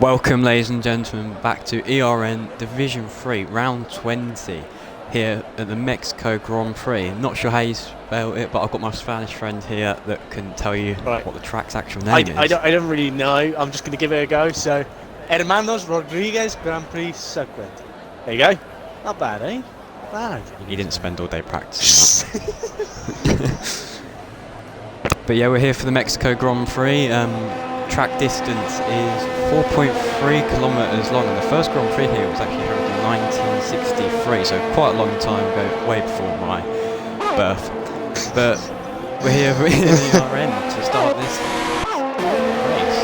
Welcome, ladies and gentlemen, back to ERN Division 3, round 20, here at the Mexico Grand Prix. Not sure how you spell it, but I've got my Spanish friend here that can tell you what the track's actual name is. I don't really know. I'm just going to give it a go. So, Hermanos Rodriguez Grand Prix Circuit. There you go. Not bad, eh? Not bad. He didn't spend all day practicing that. But yeah, we're here for the Mexico Grand Prix. Track distance is 4.3 kilometers long, and the first Grand Prix here was actually held in 1963, so quite a long time ago, way before my birth. But we're here in the ERN to start this race.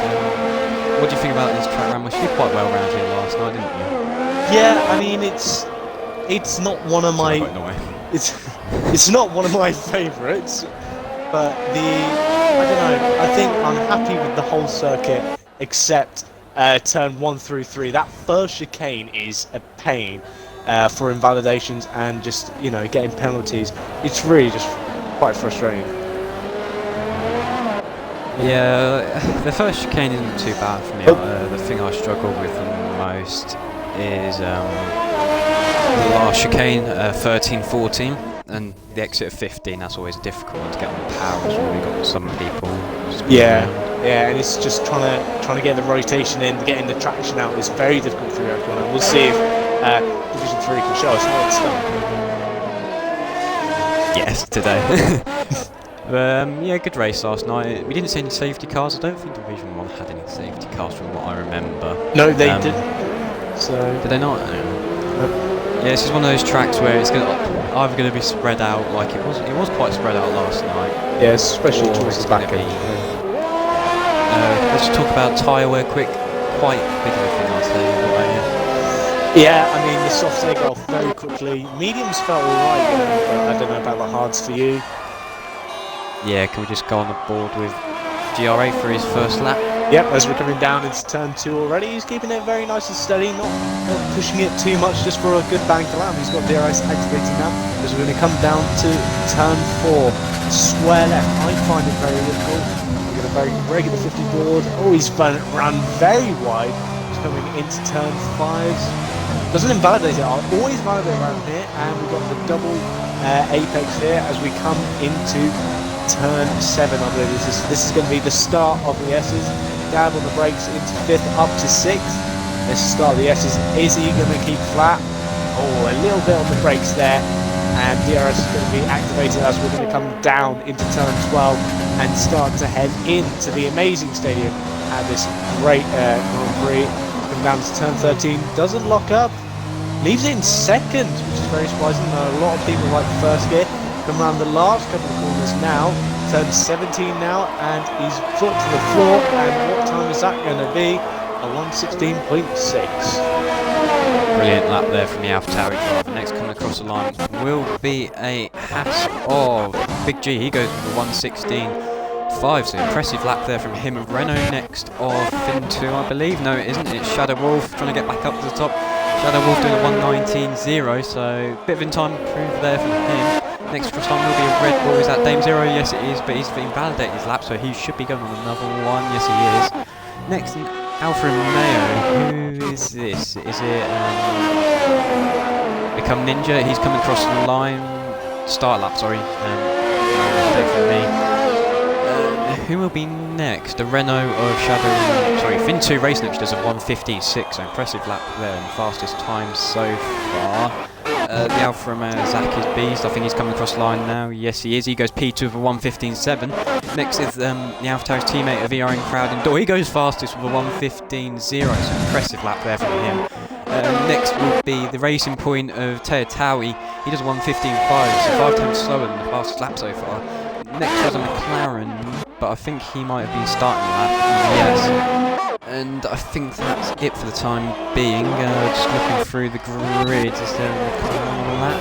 What do you think about this track round? You did quite well around here last night, didn't you? Yeah, I mean it's not one of my it's not one of my favourites, but I don't know. I think I'm happy with the whole circuit except turn 1 through 3. That first chicane is a pain for invalidations and just, you know, getting penalties. It's really just quite frustrating. Yeah, the first chicane isn't too bad for me. The thing I struggle with the most is the last chicane, 13-14. And the exit of 15, that's always a difficult one to get on the power. We've got some people. Yeah, and it's just trying to get the rotation in, getting the traction out is very difficult for everyone. And we'll see if Division 3 can show us how it's done. Yes, today. Yeah, good race last night. We didn't see any safety cars. I don't think Division 1 had any safety cars from what I remember. No, they didn't. So did they not? Yeah, this is one of those tracks where it's either going to be spread out like it was quite spread out last night. Yeah, especially towards the back end. Let's talk about tyre wear quick. Quite big of a thing, I'll say. Yeah, I mean the softs they go off very quickly. Mediums felt alright, but I don't know about the hards for you. Yeah, can we just go on the board with GRA for his first lap? Yep, as we're coming down into turn 2 already, he's keeping it very nice and steady, not pushing it too much just for a good bank lap. He's got DRS activated now, as we're going to come down to turn 4. Square left, I find it very difficult. We're going to very break at the 50 board. Oh, he's run very wide. He's coming into turn 5. Doesn't invalidate it, I'll always validate around here, and we've got the double apex here as we come into turn 7. I believe this is going to be the start of the S's. Down on the brakes into 5th up to 6th. Let's start the S's. Is he going to keep flat? Oh, a little bit on the brakes there, and DRS is going to be activated as we're going to come down into turn 12 and start to head into the amazing stadium at this great Grand Prix. Come down to turn 13, doesn't lock up, leaves it in 2nd, which is very surprising. A lot of people like the first gear. Come around the last couple of corners now, turn 17 now, and he's foot to the floor, and what time is that going to be? A 1:16.6. Brilliant lap there from the AlphaTauri driver. Next coming across the line will be a Haas of Big G. He goes for 1:16.5, so impressive lap there from him. And Renault next of Fin 2, I believe. No, it isn't. It's Shadow Wolf trying to get back up to the top. Shadow Wolf doing a 1:19.0, so a bit of in time improved there from him. Next cross line will be a Red Bull. Is that Dame Zero? Yes, it is, but he's invalidated his lap, so he should be going on another one. Yes, he is. Next, Alfa Romeo. Who is this? Is it Become Ninja? He's coming across the line. Start lap, sorry. Mistake for me. Who will be next? The Renault of Shadow. Sorry, Fin 2 Race Next does a 1:15.6. So impressive lap there and fastest time so far. The Alfa Romeo Zach is beast. I think he's coming across the line now. Yes, he is. He goes P2 with a 1:15.7. Next is the AlphaTauri's teammate of ERN Crowd Indoor. He goes fastest with a 1:15.0. So impressive lap there from him. Next will be the Racing Point of Teo Taui. He does 1:15.5, so 5 times slower than the fastest lap so far. Next was a McLaren, but I think he might have been starting lap. Yes. And I think that's it for the time being. Just looking through the grid, is there a lap?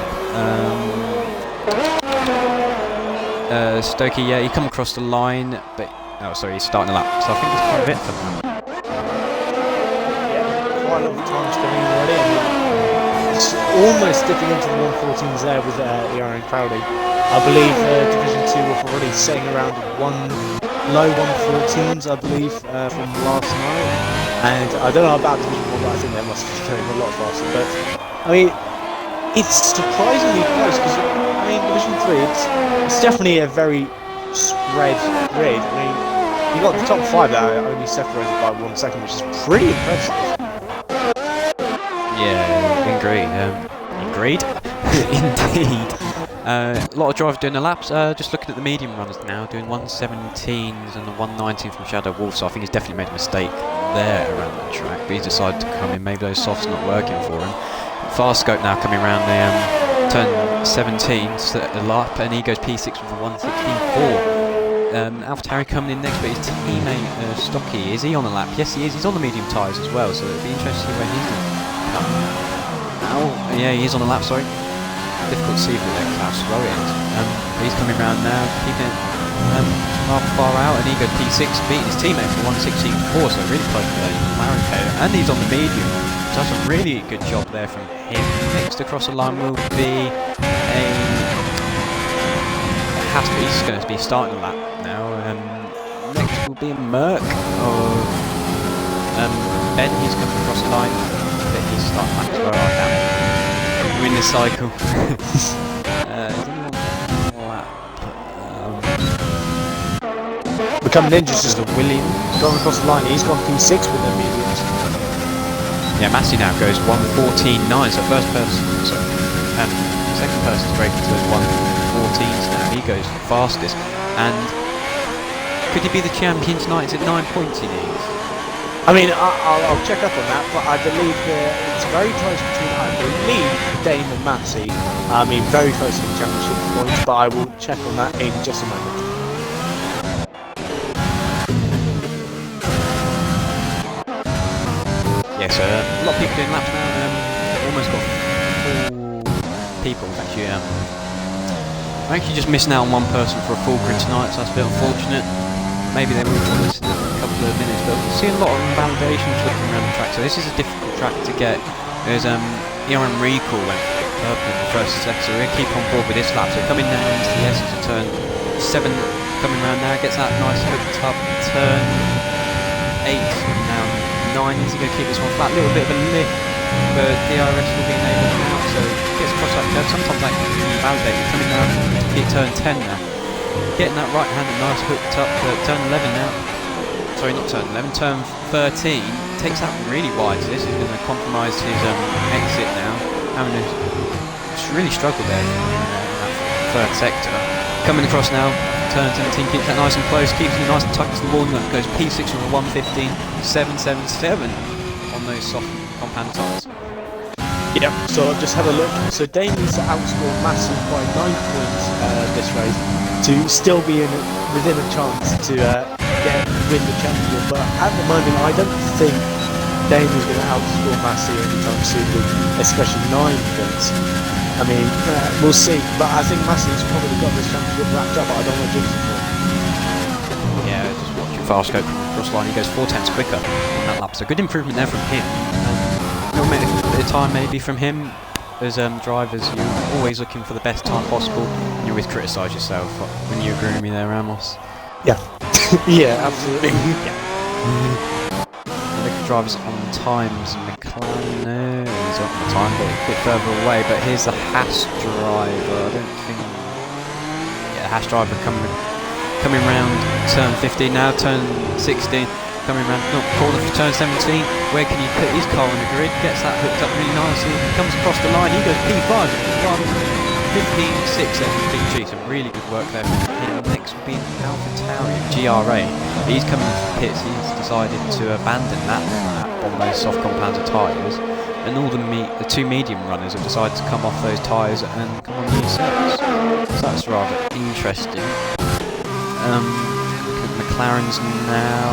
Stokey, yeah, he come across the line, but oh, sorry, he's starting the lap. So I think that's quite a bit for them. Yeah, quite a lot of times coming already. I mean, it's almost dipping into the 1:14s there with ERN Crowdy. I believe Division 2 were already setting around 1 low 114s, I believe, from last night. And I don't know about Division 1, but I think they must be going a lot faster. But, I mean, it's surprisingly close because, I mean, Division 3, it's definitely a very spread grid. I mean, you got the top 5 that are only separated by 1 second, which is pretty impressive. Yeah, agreed. Agreed? Indeed. A lot of drivers doing the laps. Just looking at the medium runners now, doing 117s and a 119 from Shadow Wolf, so I think he's definitely made a mistake there around the track, but he's decided to come in. Maybe those softs not working for him. Fast Scope now coming around the turn 17, set a lap, and he goes P6 with a 116.4. AlphaTauri coming in next, but his teammate Stocky, is he on the lap? Yes, he is. He's on the medium tyres as well, so it'll be interesting to see where he's going to come. Oh, yeah, he is on the lap. Sorry. Difficult to see from there how slow it is. He's coming round now, keeping it half far out, and he goes P6, beating his teammate for 116.4, so really close to that McLaren pair. And he's on the medium, so that's a really good job there from him. Next across the line will be he's going to be starting the lap now. Next will be a Merc of Ben. He's coming across the line, but he's starting the lap as well. Oh, damn it. Win the cycle. Become ninjas just a William going across the line. He's gone P6 with their mediums. Yeah, Massey now goes 114.9, so first person, second person's breaking to those 114s now. He goes fastest, and could he be the champion tonight? Is it 9 points he needs? I mean, I'll check up on that, but I believe it's very close between, I believe, Dame and Massey. I mean, very close to the championship points, but I will check on that in just a moment. Yes, a lot of people doing laps now. Almost got 4 people actually. I'm actually just missing out on one person for a full grid tonight, so that's a bit unfortunate. Maybe they will want this in a couple of minutes, but we'll see a lot of invalidations looking around the track, so this is a difficult track to get. There's ERN recall went purple in the first second, so we're going to keep on board with this lap. So coming down into the S to turn 7, coming around now, gets that nice hooked up turn 8, now 9, is he going to keep this one flat? A little bit of a lift, but DRS will be enabled now, so gets across that curve. Sometimes that can be invalidated. Coming down to turn 10 now. Getting that right hand nice hooked up to turn 11 now. Sorry, not turn 11, turn 13. Takes that really wide, so this is going to compromise his exit now. Having to really struggle there in that third sector. Coming across now, turn 17, keeps that nice and close, keeps it nice and tight to the wall, and goes P6 with a 115, 777 on those soft compound tyres. Yep, so I've just had a look. So Dame needs to outscore Massey by 9 points this race to still be within a chance to win the championship. But at the moment, I don't think Dame is going to outscore Massey anytime soon, especially 9 points. I mean, we'll see. But I think Massey's probably got this championship wrapped up. I don't want to jinx it for him. Yeah, just watching fast scope cross line. He goes 4 tenths quicker on that lap. So good improvement there from him. A little bit of time maybe from him. As drivers, you're always looking for the best time possible, and you always criticise yourself. When you agree with me there, Ramos? Yeah. Yeah, absolutely. Yeah. Look at drivers on times. McLaren, no, he's on the time, but a bit further away. But here's the Haas driver. I don't think. Yeah, Haas driver coming round turn 15 now, turn 16. Coming around, not corner for turn 17. Where can he put his car on the grid? Gets that hooked up really nicely. Comes across the line. He goes P5. 15.6 FPG. Some really good work there from him. Next will be AlphaTauri GRA. He's coming into the pits. He's decided to abandon that lap on those soft compounded tyres. And all the 2 medium runners have decided to come off those tyres and come on new sets. So that's rather interesting. McLaren's now.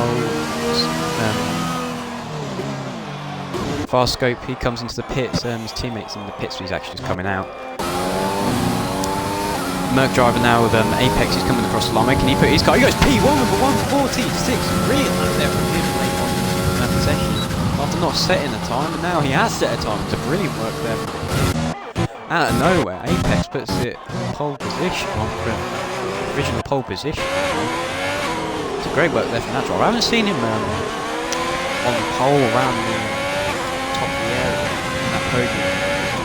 Fast scope, he comes into the pits, his teammates in the pits, so he's actually just coming out. Merc driver now with Apex, he's coming across the line. Where can he put his car? He goes P1 with a 146. Brilliant lap there from him late on in that session. After not setting a time, and now he has set a time. It's a brilliant work there from him. Out of nowhere, Apex puts it pole position, provisional pole position. It's a great work there from that driver. I haven't seen him on the pole around the top of the area in that podium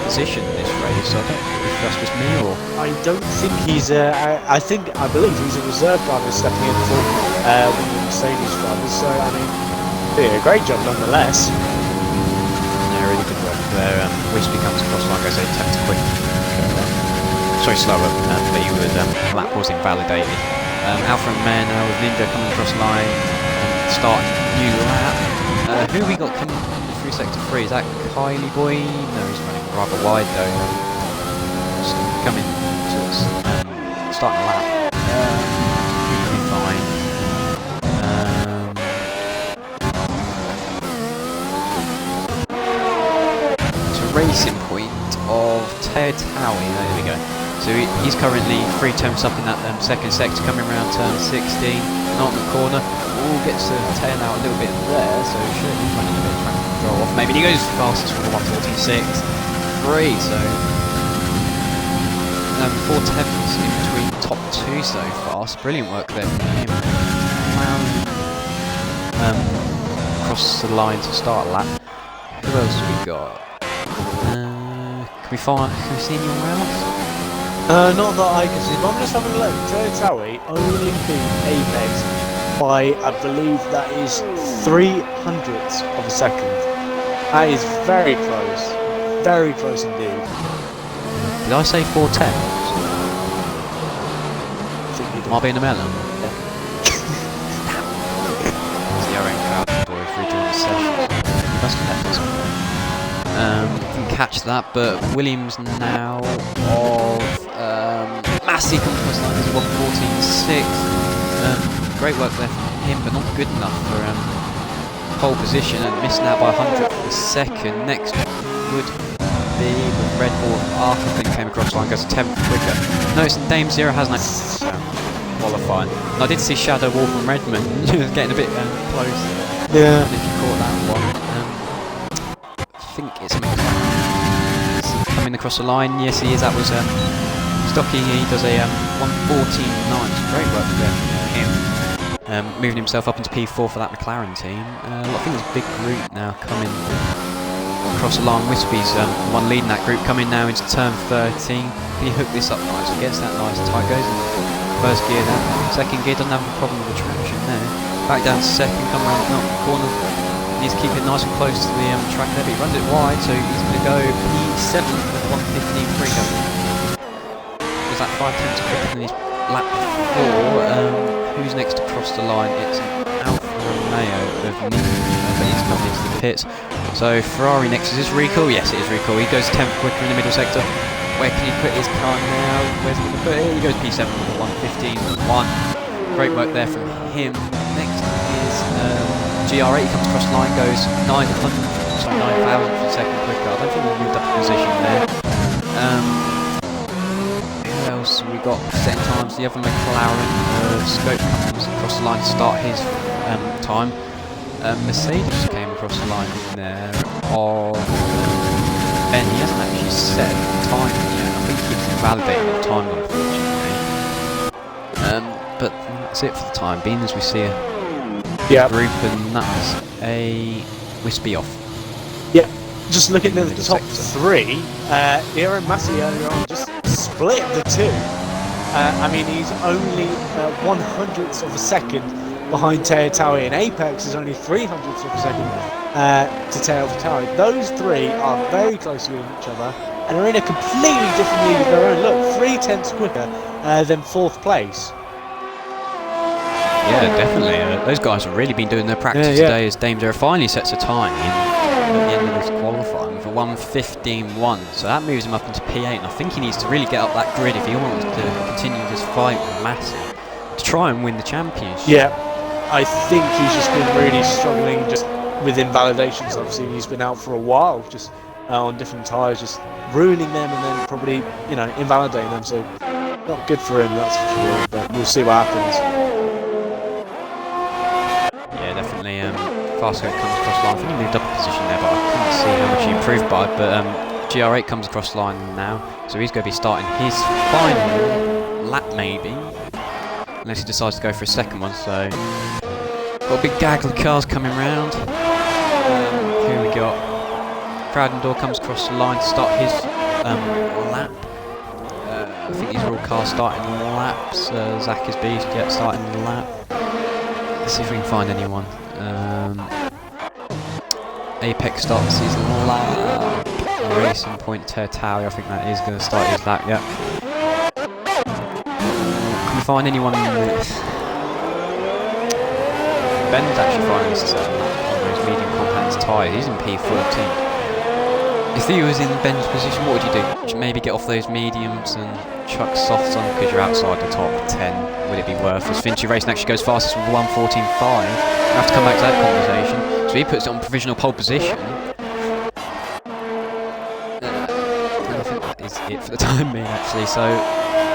position in this race. So I don't know if that's just me or... I don't think he's I believe he's a reserve driver stepping in for one of the Mercedes drivers. So I mean, doing a great job nonetheless. Yeah, really good work there. Wispy comes across line, goes 8 tenths quick. Sorry, slower, but he would lap was invalidated. Alpha and Mare now with Ninja coming across line and starting new lap. Who we got coming through sector 3? Is that Kylie Boy? No, he's running rather wide though. So coming to us, starting a lap. He'll be fine. It's a racing point of Teo Taui. There we go. So he's currently 3 tenths up in that second sector, coming around turn 16, not in the corner. All gets to tail out a little bit there, so sure he's running a bit of track control off. Maybe he goes fastest for the 146.3, so 4 tenths in between top 2 so far. So brilliant work there from him. Across the line to start a lap. Who else have we got? Can we see anyone else? Not that I can see, but I'm just having a look. Teo Taui only beat Apex by, I believe that is 300ths of a second. That is very close indeed. Did I say 4 tenths? Am I being a melon? Yeah. It's the ERN crowd boys rejoining the session. He must have left us somewhere. Didn't catch that, but Williams now of Massey comes across the line as 114.6. Great work there from him, but not good enough for pole position and missing out by 100th of a second. Next would be the Red Bull Arthur came across the line, goes a 10th quicker. Notice Dame Zero hasn't qualifying. And I did see Shadow Wall from Redmond getting a bit close. Yeah. If you caught that one. I think it's coming across the line. Yes, he is. That was Stocky. He does a 114.9. Great work there from him. Moving himself up into P4 for that McLaren team. I think there's a big group now coming across the line. Wispy's one leading that group, coming now into turn 13. Can he hook this up nice? He gets that nice tight. Goes in first gear now. Second gear, doesn't have a problem with the traction there. Back down to second, come around the corner. Needs to keep it nice and close to the track there, but he runs it wide, so he's going to go P7 with 115.3 going. Was that 5 tenths quicker than his lap before? Who's next to cross the line? It's Alfa Romeo of Ninja, but he's coming into the pits. So Ferrari next. Is this Recall? Yes, it is Recall. He goes 10th quicker in the middle sector. Where can he put his car now? Where's he going to put it? He goes P7 with 115.1. Great work there from him. Next is GR8. He comes across the line, goes 9,000 for a second quicker. I don't think we moved up a position there. Who else we got? Same times. The other McLaren Scope comes across the line to start his time. Mercedes came across the line in there of Ben. He hasn't actually set time yet. I think he's invalidating the time, unfortunately. But that's it for the time being, as we see a group, and that's a Wispy off. Yeah, just looking at the top three, ERN Massey earlier on just split the two. I mean, he's only 100ths of a second behind Teo Taui, and Apex is only 300ths of a second to Teo Taui. Those three are very close to each other and are in a completely different league of their own. Look, 3 tenths quicker than 4th place. Yeah, definitely. Those guys have really been doing their practice today, as Dame Zero finally sets a time at the end of this qualifying for 1:15.1. So that moves him up into P8, and I think he needs to really get up that grid if he wants to continue this fight with Massey to try and win the championship. Yeah, I think he's just been really struggling just with invalidations. Obviously, he's been out for a while, just on different tyres, just ruining them and then probably, invalidating them. So not good for him, that's for sure. But we'll see what happens. Definitely. Fastco comes across the line. I think he moved up a position there, but I couldn't see how much he improved by. But GR8 comes across the line now, so he's going to be starting his final lap, maybe. unless he decides to go for a second one. So got a big gaggle of cars coming round. Here we got Crowden Door comes across the line to start his lap. I think these are all cars starting laps. Zach is beast, yeah, starting the lap. Let's see if we can find anyone. Apex starts his lap. Racing Point Tertawi, I think that is going to start his lap, yeah. Can we find anyone with... Ben's actually finding this on those medium compact tyres. He's in P14. If you was in Ben's position, what would you do? Would you maybe get off those mediums and chuck softs on because you're outside the top 10? Would it be worthless? Finchy Racing actually goes fastest with 1:14.5. We'll have to come back to that conversation. So he puts it on provisional pole position. And I think that is it for the time being, actually. So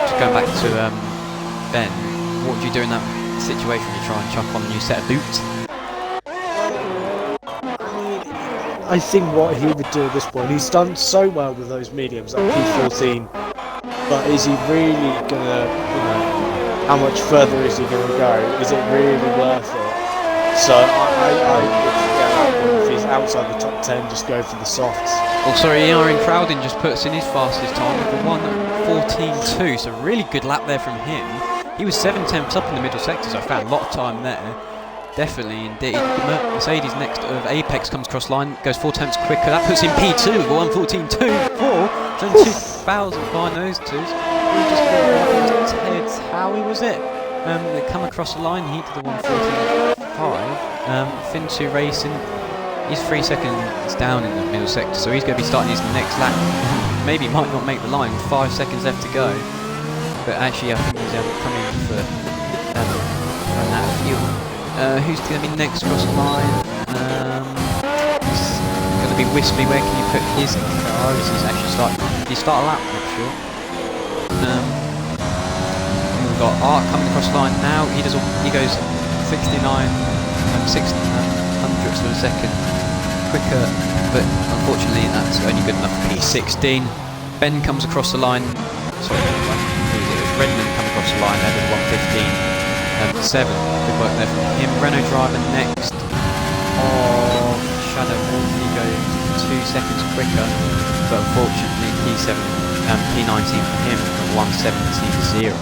just going back to Ben, what would you do in that situation? Would you try and chuck on a new set of boots? I think what he would do at this point, he's done so well with those mediums at P14, but is he really gonna, how much further is he gonna go? Is it really worth it? So I would get that one. If he's outside the top 10, just go for the softs. Oh, sorry, ERN Crowden just puts in his fastest time with 1:14.2, so really good lap there from him. He was 7/10 up in the middle sector, so I found a lot of time there. Definitely, indeed. Mercedes next of Apex comes across line, goes 4/10 quicker. That puts him P2 with 1:14.24. It's only 2,000 behind those twos. Howie was it? They come across the line, he did the 1:14.5. Fin2 Racing, he's 3 seconds down in the middle sector, so he's going to be starting his next lap. Maybe might not make the line with 5 seconds left to go. But actually, I think he's coming for run out of fuel. Who's going to be next across the line? It's going to be Wispy. Where can you put his car? He's actually starting. Did he start a lap? Not sure. We've got Art coming across the line now. He goes 69 and 6 hundredths of a second quicker, but unfortunately that's only good enough for P16. Ben comes across the line. Sorry, Redmond come across the line there with 1:15.7. Good work there from him. Renault driver next of Shadow Wolf. He goes 2 seconds quicker, but unfortunately P19 for him at 1:17.0.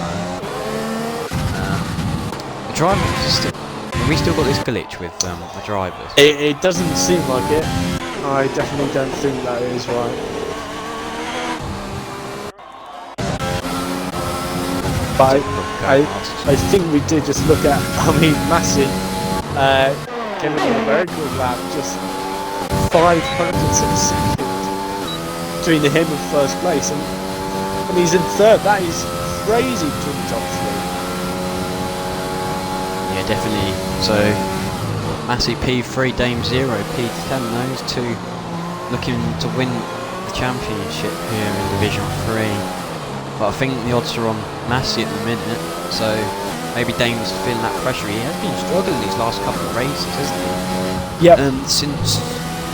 The drivers we still got this glitch with the drivers. It doesn't seem like it. I definitely don't think that is right. But I think we did just look at, Massey came in a very good lap, just 500ths of a second between him and first place, and he's in third. That is crazy between the top three. Yeah, definitely. So Massey P3, Dame 0, P10, those two looking to win the championship here in Division 3. But I think the odds are on Massey at the minute, so maybe Dame's feeling that pressure. He has been struggling these last couple of races, hasn't he? Yep. Since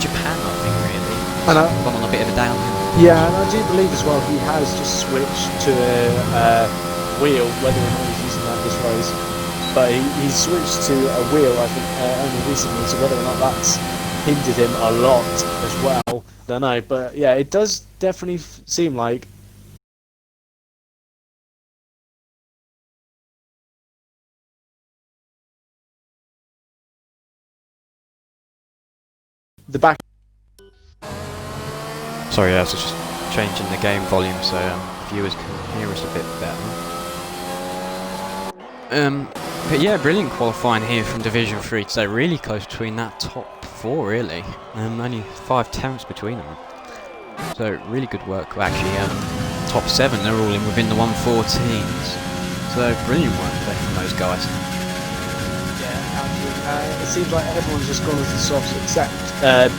Japan, I think, really. And gone on a bit of a downhill. Yeah, and I do believe as well he has just switched to a wheel, whether or not he's using that this race. But he switched to a wheel, I think, only recently, so whether or not that's hindered him a lot as well, don't know. But yeah, it does definitely seem like the back. Sorry, I was just changing the game volume so viewers can hear us a bit better. But yeah, brilliant qualifying here from Division 3 today. Really close between that top 4, really. Only 5/10 between them. So really good work. Well, actually, top 7, they're all in within the 1:14s. So brilliant work there from those guys. It seems like everyone's just gone with the softs except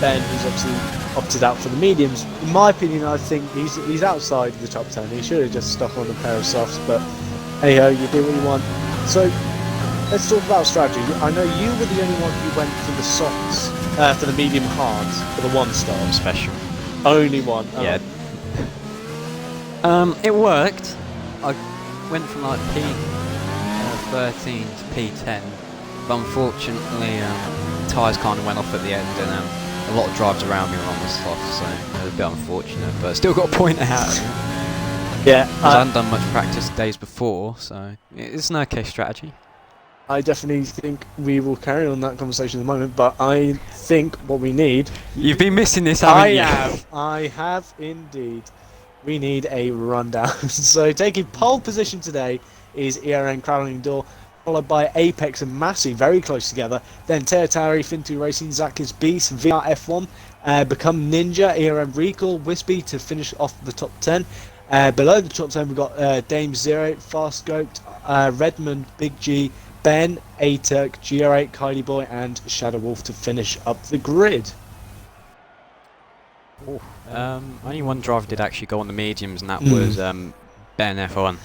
Ben, who's obviously opted out for the mediums. In my opinion, I think he's outside the top 10. He should have just stuck on a pair of softs, but hey ho, you do what you want. So let's talk about strategy. I know you were the only one who went for the softs, for the medium hards, for the 1-star. Special. Only one. Yeah. it worked. I went from like P13 P13 to P10, but unfortunately tyres kind of went off at the end, and a lot of drives around me were on the soft, so it was a bit unfortunate, but still got a point out of it. Yeah, Because I hadn't done much practice days before, so it's an okay strategy. I definitely think we will carry on that conversation at the moment, but I think what we need... You've been missing this, haven't you? I have indeed. We need a rundown. So taking pole position today is ERN Crowling Door, followed by Apex and Massey very close together. Then Teatari, Fintu Racing, Zakis Beast, VR F1, Become Ninja, ERN Recall, Wispy to finish off the top 10. Below the top 10 we've got Dame Zero, Fast Scoped, Redmond, Big G, Ben, A-Turk, GR8, Kylie Boy and Shadow Wolf to finish up the grid. Only one driver did actually go on the mediums, and that was Ben F1.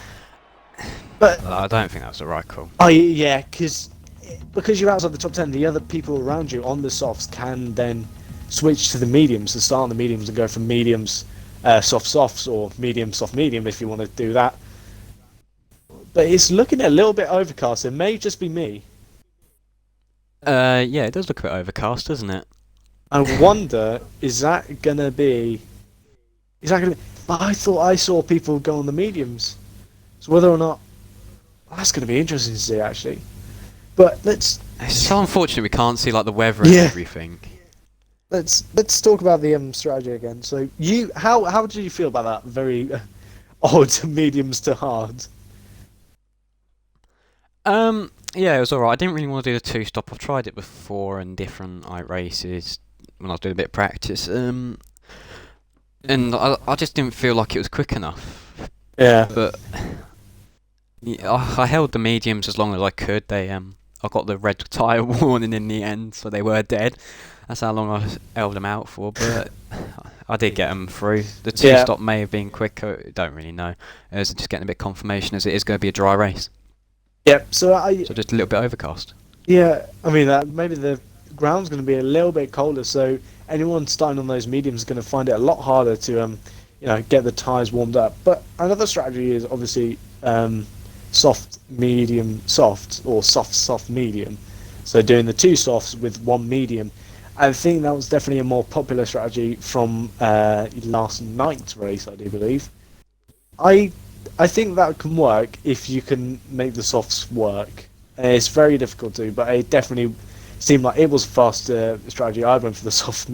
But I don't think that was the right call. Oh yeah, because you're outside the top 10, the other people around you on the softs can then switch to the mediums, to start on the mediums and go from mediums, soft softs, or medium soft medium if you want to do that. But it's looking a little bit overcast. It may just be me. Yeah, it does look a bit overcast, doesn't it? I wonder, is that gonna be? I thought I saw people go on the mediums, so whether or not that's gonna be interesting to see actually. But It's so unfortunate we can't see like the weather and everything. Let's talk about the strategy again. So how did you feel about that very odd mediums to hard? Yeah, it was alright. I didn't really want to do the two-stop. I've tried it before in different races when I was doing a bit of practice. And I just didn't feel like it was quick enough. Yeah. But yeah, I held the mediums as long as I could. I got the red tyre warning in the end, so they were dead. That's how long I held them out for. But I did get them through. The two-stop may have been quicker. I don't really know. It was just getting a bit of confirmation as it is going to be a dry race. Yep. So just a little bit overcast. Yeah, I mean maybe the ground's going to be a little bit colder, so anyone starting on those mediums is going to find it a lot harder to get the tyres warmed up. But another strategy is obviously soft, medium, soft, or soft, medium. So doing the two softs with one medium. I think that was definitely a more popular strategy from last night's race, I do believe. I think that can work if you can make the softs work. It's very difficult to, but it definitely seemed like it was a faster strategy. I went for the soft,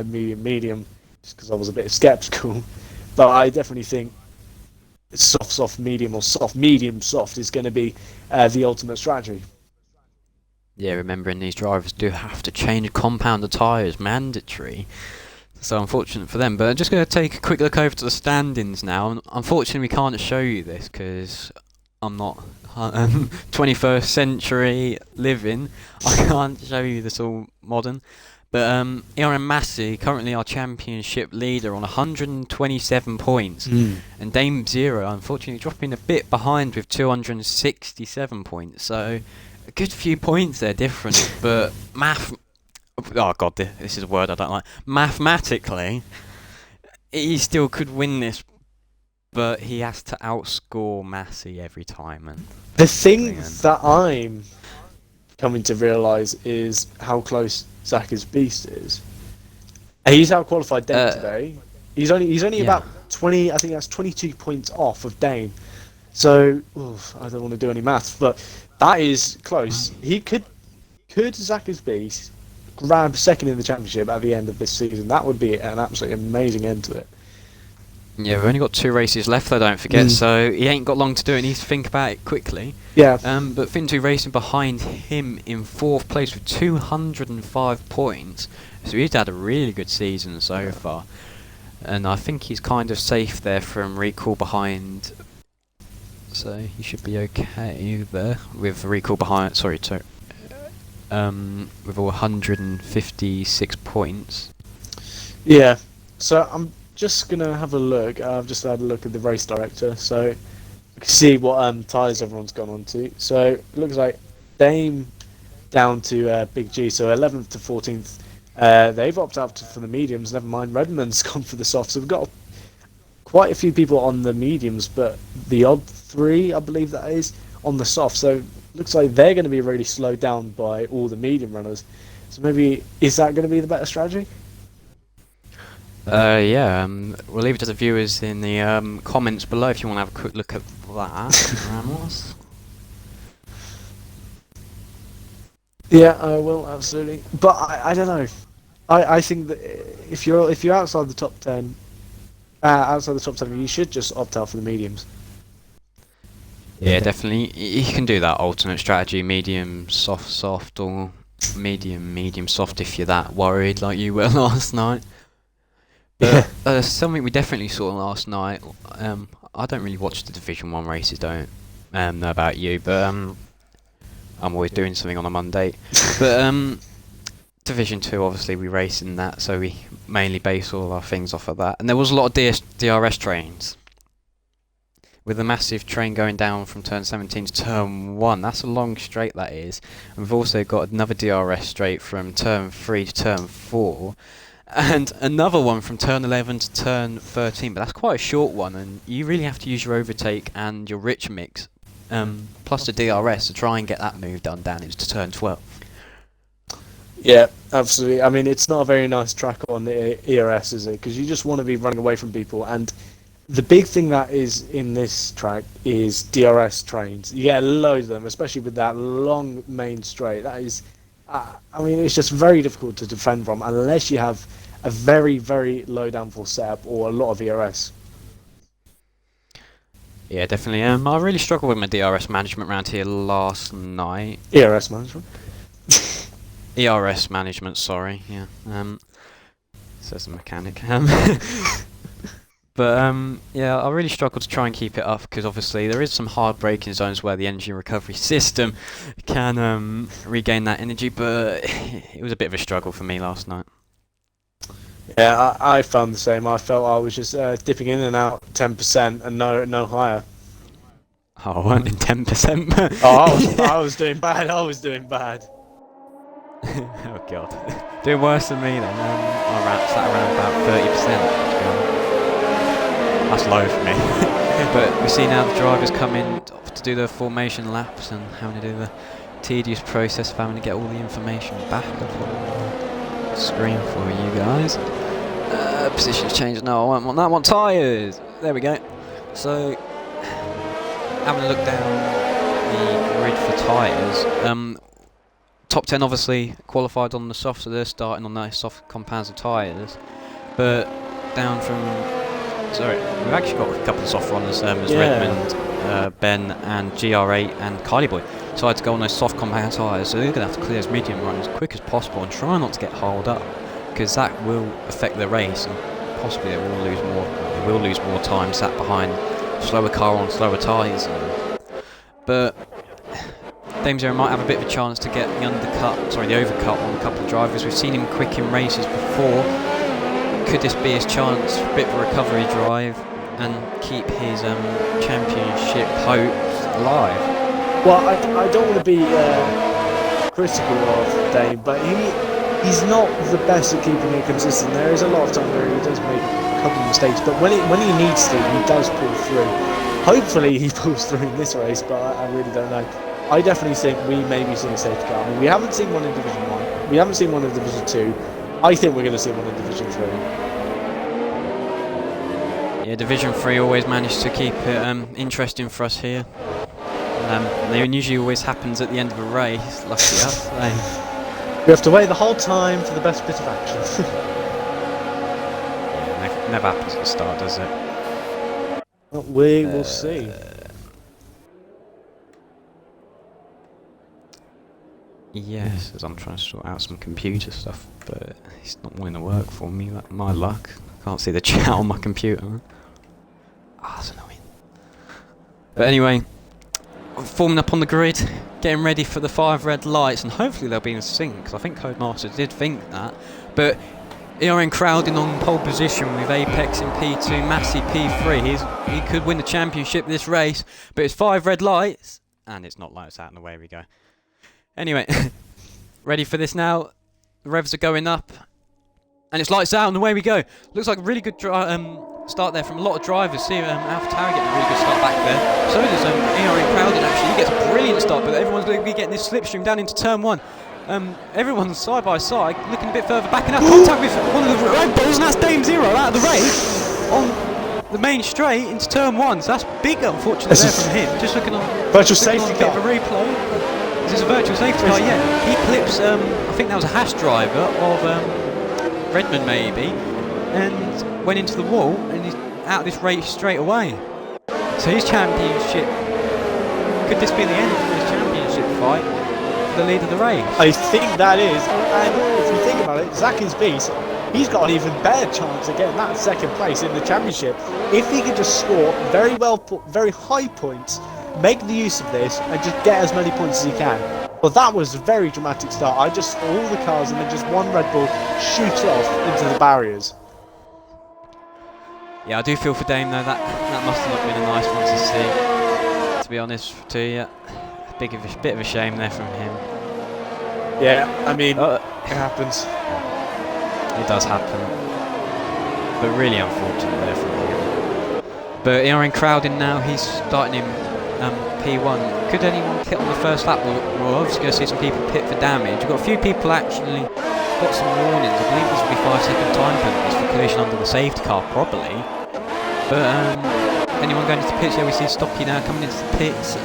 medium, just because I was a bit skeptical. But I definitely think soft, medium, or soft, medium, soft is going to be the ultimate strategy. Yeah, remembering these drivers do have to change compound the tyres, mandatory. So unfortunate for them, but I'm just going to take a quick look over to the standings now. Unfortunately, we can't show you this because I'm not 21st century living. I can't show you this all modern. But ERN Massey, currently our championship leader on 127 points. And Dame Zero, unfortunately, dropping a bit behind with 267 points. So a good few points there different, but oh god, this is a word I don't like. Mathematically, he still could win this, but he has to outscore Massey every time. And the thing that I'm coming to realise is how close Zakis Beast is. He's outqualified Dane today. He's only about 20. I think that's 22 points off of Dane. So I don't want to do any maths, but that is close. He could Zakis Beast grab second in the championship at the end of this season. That would be an absolutely amazing end to it. Yeah, we've only got 2 races left though, don't forget, so he ain't got long to do it. He needs to think about it quickly. Yeah. But Fintu Racing behind him in 4th place with 205 points. So he's had a really good season so far. And I think he's kind of safe there from recall behind. So he should be okay there with recall behind. Sorry, with 156 points. Yeah. So I'm just gonna have a look. I've just had a look at the race director, so you can see what tyres everyone's gone on to. So it looks like Dame down to Big G, so 11th to 14th. They've opted out for the mediums. Never mind, Redmond's gone for the softs. So we've got quite a few people on the mediums, but the odd 3, I believe that is, on the soft. So looks like they're going to be really slowed down by all the medium runners. So maybe is that going to be the better strategy? Yeah, we'll leave it to the viewers in the comments below if you want to have a quick look at that. Ramos. Yeah, I will absolutely. But I don't know. I think that if you're outside the top 10, you should just opt out for the mediums. Yeah, definitely. You can do that alternate strategy, medium, soft, soft, or medium, medium, soft if you're that worried like you were last night. But something we definitely saw last night. I don't really watch the Division 1 races, don't know about you, but I'm always doing something on a Monday. But Division 2, obviously, we race in that, so we mainly base all our things off of that. And there was a lot of DRS trains. With a massive train going down from turn 17 to turn 1. That's a long straight, that is. And we've also got another DRS straight from turn 3 to turn 4. And another one from turn 11 to turn 13. But that's quite a short one, and you really have to use your overtake and your rich mix. Plus the DRS to try and get that move done down into turn 12. Yeah, absolutely. I mean, it's not a very nice track on the ERS, is it? Because you just want to be running away from people. And the big thing that is in this track is DRS trains. You get loads of them, especially with that long main straight. That is, I mean, it's just very difficult to defend from unless you have a very, very low downforce setup or a lot of ERS. Yeah, definitely. I really struggled with my DRS management around here last night. ERS management? ERS management, sorry. Yeah. Says the mechanic. But yeah, I really struggled to try and keep it up because obviously there is some hard braking zones where the engine recovery system can regain that energy, but it was a bit of a struggle for me last night. Yeah, I found the same. I felt I was just dipping in and out 10% and no higher. Oh, I weren't in 10%. Oh, I was doing bad. I was doing bad. Oh god, doing worse than me then. I sat around about 30%. That's low for me. But we see now the drivers come in to do their formation laps and having to do the tedious process of having to get all the information back up on the screen for you guys. Positions changed. No, I won't want that one. Tyres! There we go. So, having a look down the grid for tyres. Top 10 obviously qualified on the soft, so they're starting on their soft compounds of tyres. But down from... Sorry, we've actually got a couple of soft runners, as Redmond, Ben, and GR8 and Kylie Boy. Decided to go on those soft compound tyres, so they're going to have to clear as medium run as quick as possible and try not to get hauled up, because that will affect the race and possibly they will lose more time sat behind slower car on slower tyres. But Dame Zero might have a bit of a chance to get the overcut on a couple of drivers. We've seen him quick in races before. Could this be his chance for a bit of a recovery drive and keep his championship hopes alive? Well, I don't want to be critical of Dame, but he's not the best at keeping it consistent. There is a lot of time where he does make a couple of mistakes, but when he needs to, he does pull through. Hopefully he pulls through in this race, but I really don't know. I definitely think we may be seeing a safety car. I mean, we haven't seen one in Division 1. We haven't seen one in Division 2. I think we're going to see one in Division 3. Yeah, Division 3 always managed to keep it interesting for us here. They usually always happens at the end of a race, lucky us. We have to wait the whole time for the best bit of action. Yeah, never happens at the start, does it? Well, we will see. Yes, as I'm trying to sort out some computer stuff, but it's not wanting to work for me, my luck. I can't see the chat on my computer. Ah, that's annoying. But anyway, I'm forming up on the grid, getting ready for the 5 red lights, and hopefully they'll be in sync, because I think Codemaster did think that. But ERN crowding on pole position with Apex in P2, Massey P3. He could win the championship this race, but it's 5 red lights, and it's not lights out, and away we go. Anyway, ready for this now. The revs are going up. And it's lights out and away we go. Looks like a really good start there from a lot of drivers. See Alpha Tower getting a really good start back there. So does ERN Crowded actually. He gets a brilliant start, but everyone's going to be getting this slipstream down into turn 1. Everyone's side by side, looking a bit further back, and now contact with one of the Red Bulls, and that's Dame Zero out of the race on the main straight into turn 1. So that's big, unfortunately, there from him. Just looking on virtual safety car. A replay. Is this a virtual safety car? Yeah. He clips. I think that was a Haas driver of Redmond maybe, and went into the wall, and he's out of this race straight away. So his championship. Could this be the end of his championship fight? The lead of the race. I think that is, and if you think about it, Zaki's Beast, he's got an even better chance of getting that second place in the championship if he could just score very high points, make the use of this, and just get as many points as he can. Well, that was a very dramatic start. I just saw all the cars and then just one Red Bull shoot off into the barriers. Yeah, I do feel for Dame though. That must have not been a nice one to see. To be honest, to you. Bit of a shame there from him. Yeah, I mean, it happens. It does happen. But really unfortunate there from him. But ERN Crowding now, he's starting in P1. Could anyone pit on the first lap? We're obviously going to see some people pit for damage. We've got a few people actually got some warnings. I believe this will be 5-second time penalties for collision under the safety car, probably. But anyone going into the pits? Yeah, we see Stocky now coming into the pits.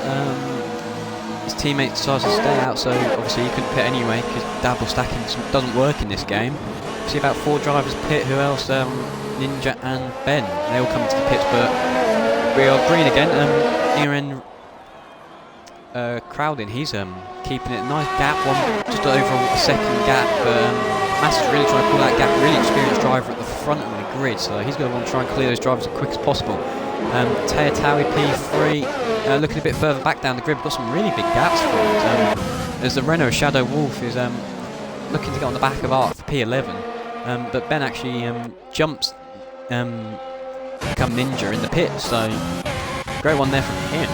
His teammate decides to stay out, so obviously he couldn't pit anyway because double stacking doesn't work in this game. We see about 4 drivers pit. Who else? Ninja and Ben. They all come into the pits, but we are green again. ERN Crowding, he's keeping it a nice gap, just over a second gap. Mass is really trying to pull that gap. Really experienced driver at the front of the grid, so he's going to want to try and clear those drivers as quick as possible. Teatawi P3 looking a bit further back down the grid. We've got some really big gaps for it. As the Renault Shadow Wolf is looking to get on the back of Art for P11, but Ben actually jumps become Ninja in the pit, so great one there from him.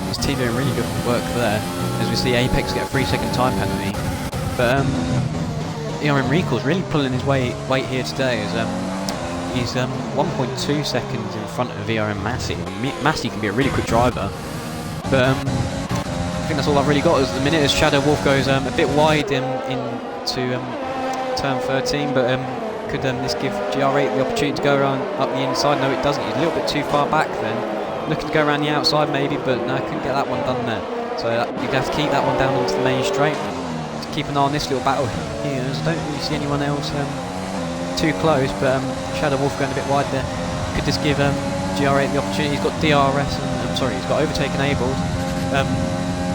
His team doing really good work there, as we see Apex get a 3-second time penalty. But ERN Recall's really pulling his weight here today, as he's 1.2 seconds in front of ERN Massey. Massey can be a really quick driver, but I think that's all I've really got at the minute, as Shadow Wolf goes a bit wide into turn 13, but could this give GR8 the opportunity to go around up the inside? No, it doesn't. He's a little bit too far back then. Looking to go around the outside maybe, but no, couldn't get that one done there. So you'd have to keep that one down onto the main straight. To keep an eye on this little battle here, as I don't really see anyone else too close, but Shadow Wolf going a bit wide there. Could this give GR8 the opportunity? He's got DRS, and he's got overtake enabled.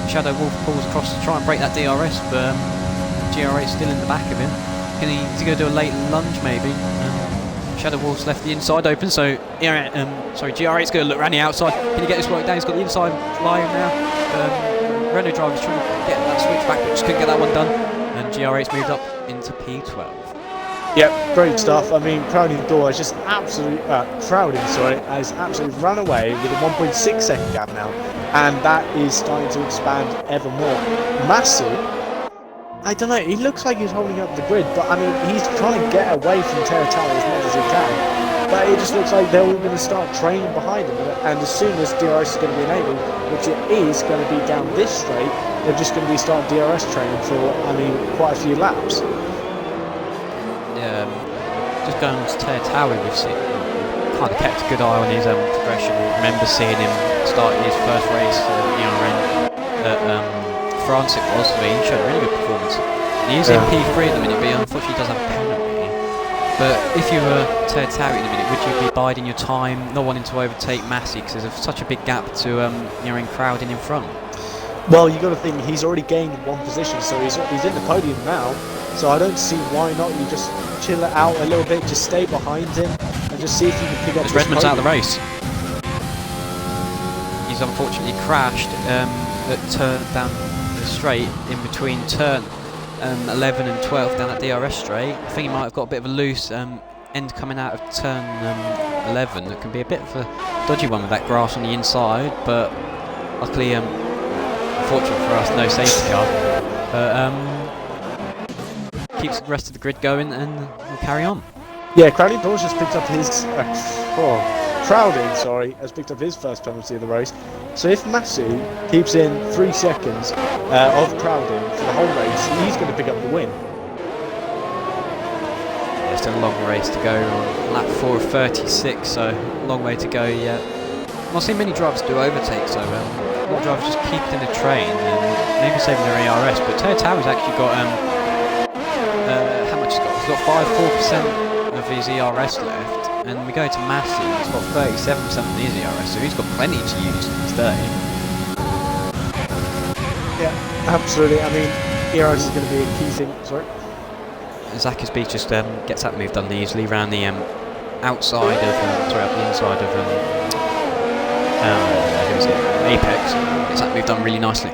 Shadow Wolf pulls across to try and break that DRS, but GR8 still in the back of him. Is he going to do a late lunge maybe? Shadow Wolf's left the inside open, so GR8's going to look around the outside. Can he get this work down? He's got the inside live now. Renault driver's trying to get that switch back, but just couldn't get that one done. And GR8's moved up into P12. Yep, great stuff. I mean, Crowding Door is just absolutely has absolutely run away with a 1.6 second gap now, and that is starting to expand ever more. Massive. I don't know, he looks like he's holding up the grid, but I mean, he's trying to get away from Teratali as much as he can. But it just looks like they're all going to start training behind him, and as soon as DRS is going to be enabled, which it is going to be down this straight, they're just going to be starting DRS training for, quite a few laps. Yeah, just going on to Teratali, we've seen, kind of kept a good eye on his progression. I remember seeing him start his first race at France it was, so he showed a really good performance. He is in P3 at the minute, but he unfortunately does have a penalty. But if you were Teratari at the minute, would you be biding your time, not wanting to overtake Massey, because there's such a big gap to ERN Crowding in front? Well, you got to think he's already gained one position, so he's in the podium now. So I don't see why not. You just chill it out a little bit, just stay behind him, and just see if you can pick up. Redmond's out of the race. He's unfortunately crashed at turn down straight in between turn 11 and 12 down that DRS straight. I think he might have got a bit of a loose end coming out of turn 11. It can be a bit of a dodgy one with that grass on the inside, but luckily, unfortunate for us, no safety car. But keeps the rest of the grid going, and we'll carry on. Yeah, Crowley Dawes just picked up his Crowding, sorry, has picked up his first penalty of the race. So if Massey keeps in 3 seconds of Crowding for the whole race, he's going to pick up the win. Yeah, still a long race to go on lap 4 of 36, so long way to go yet. I'm not seeing many drivers do overtake, so a lot of drivers just keep it in the train and maybe saving their ARS. But Toyotawa's actually got how much he's got? He's got 4% of his ERS left, and we go to Massey, he's got 37% of his ERS, so he's got plenty to use today. Yeah, absolutely. I mean, ERS is going to be a key thing. Sorry. Zach's B just gets that move done easily around the outside of, sorry, up the inside of who is it? Apex. Gets that move done really nicely.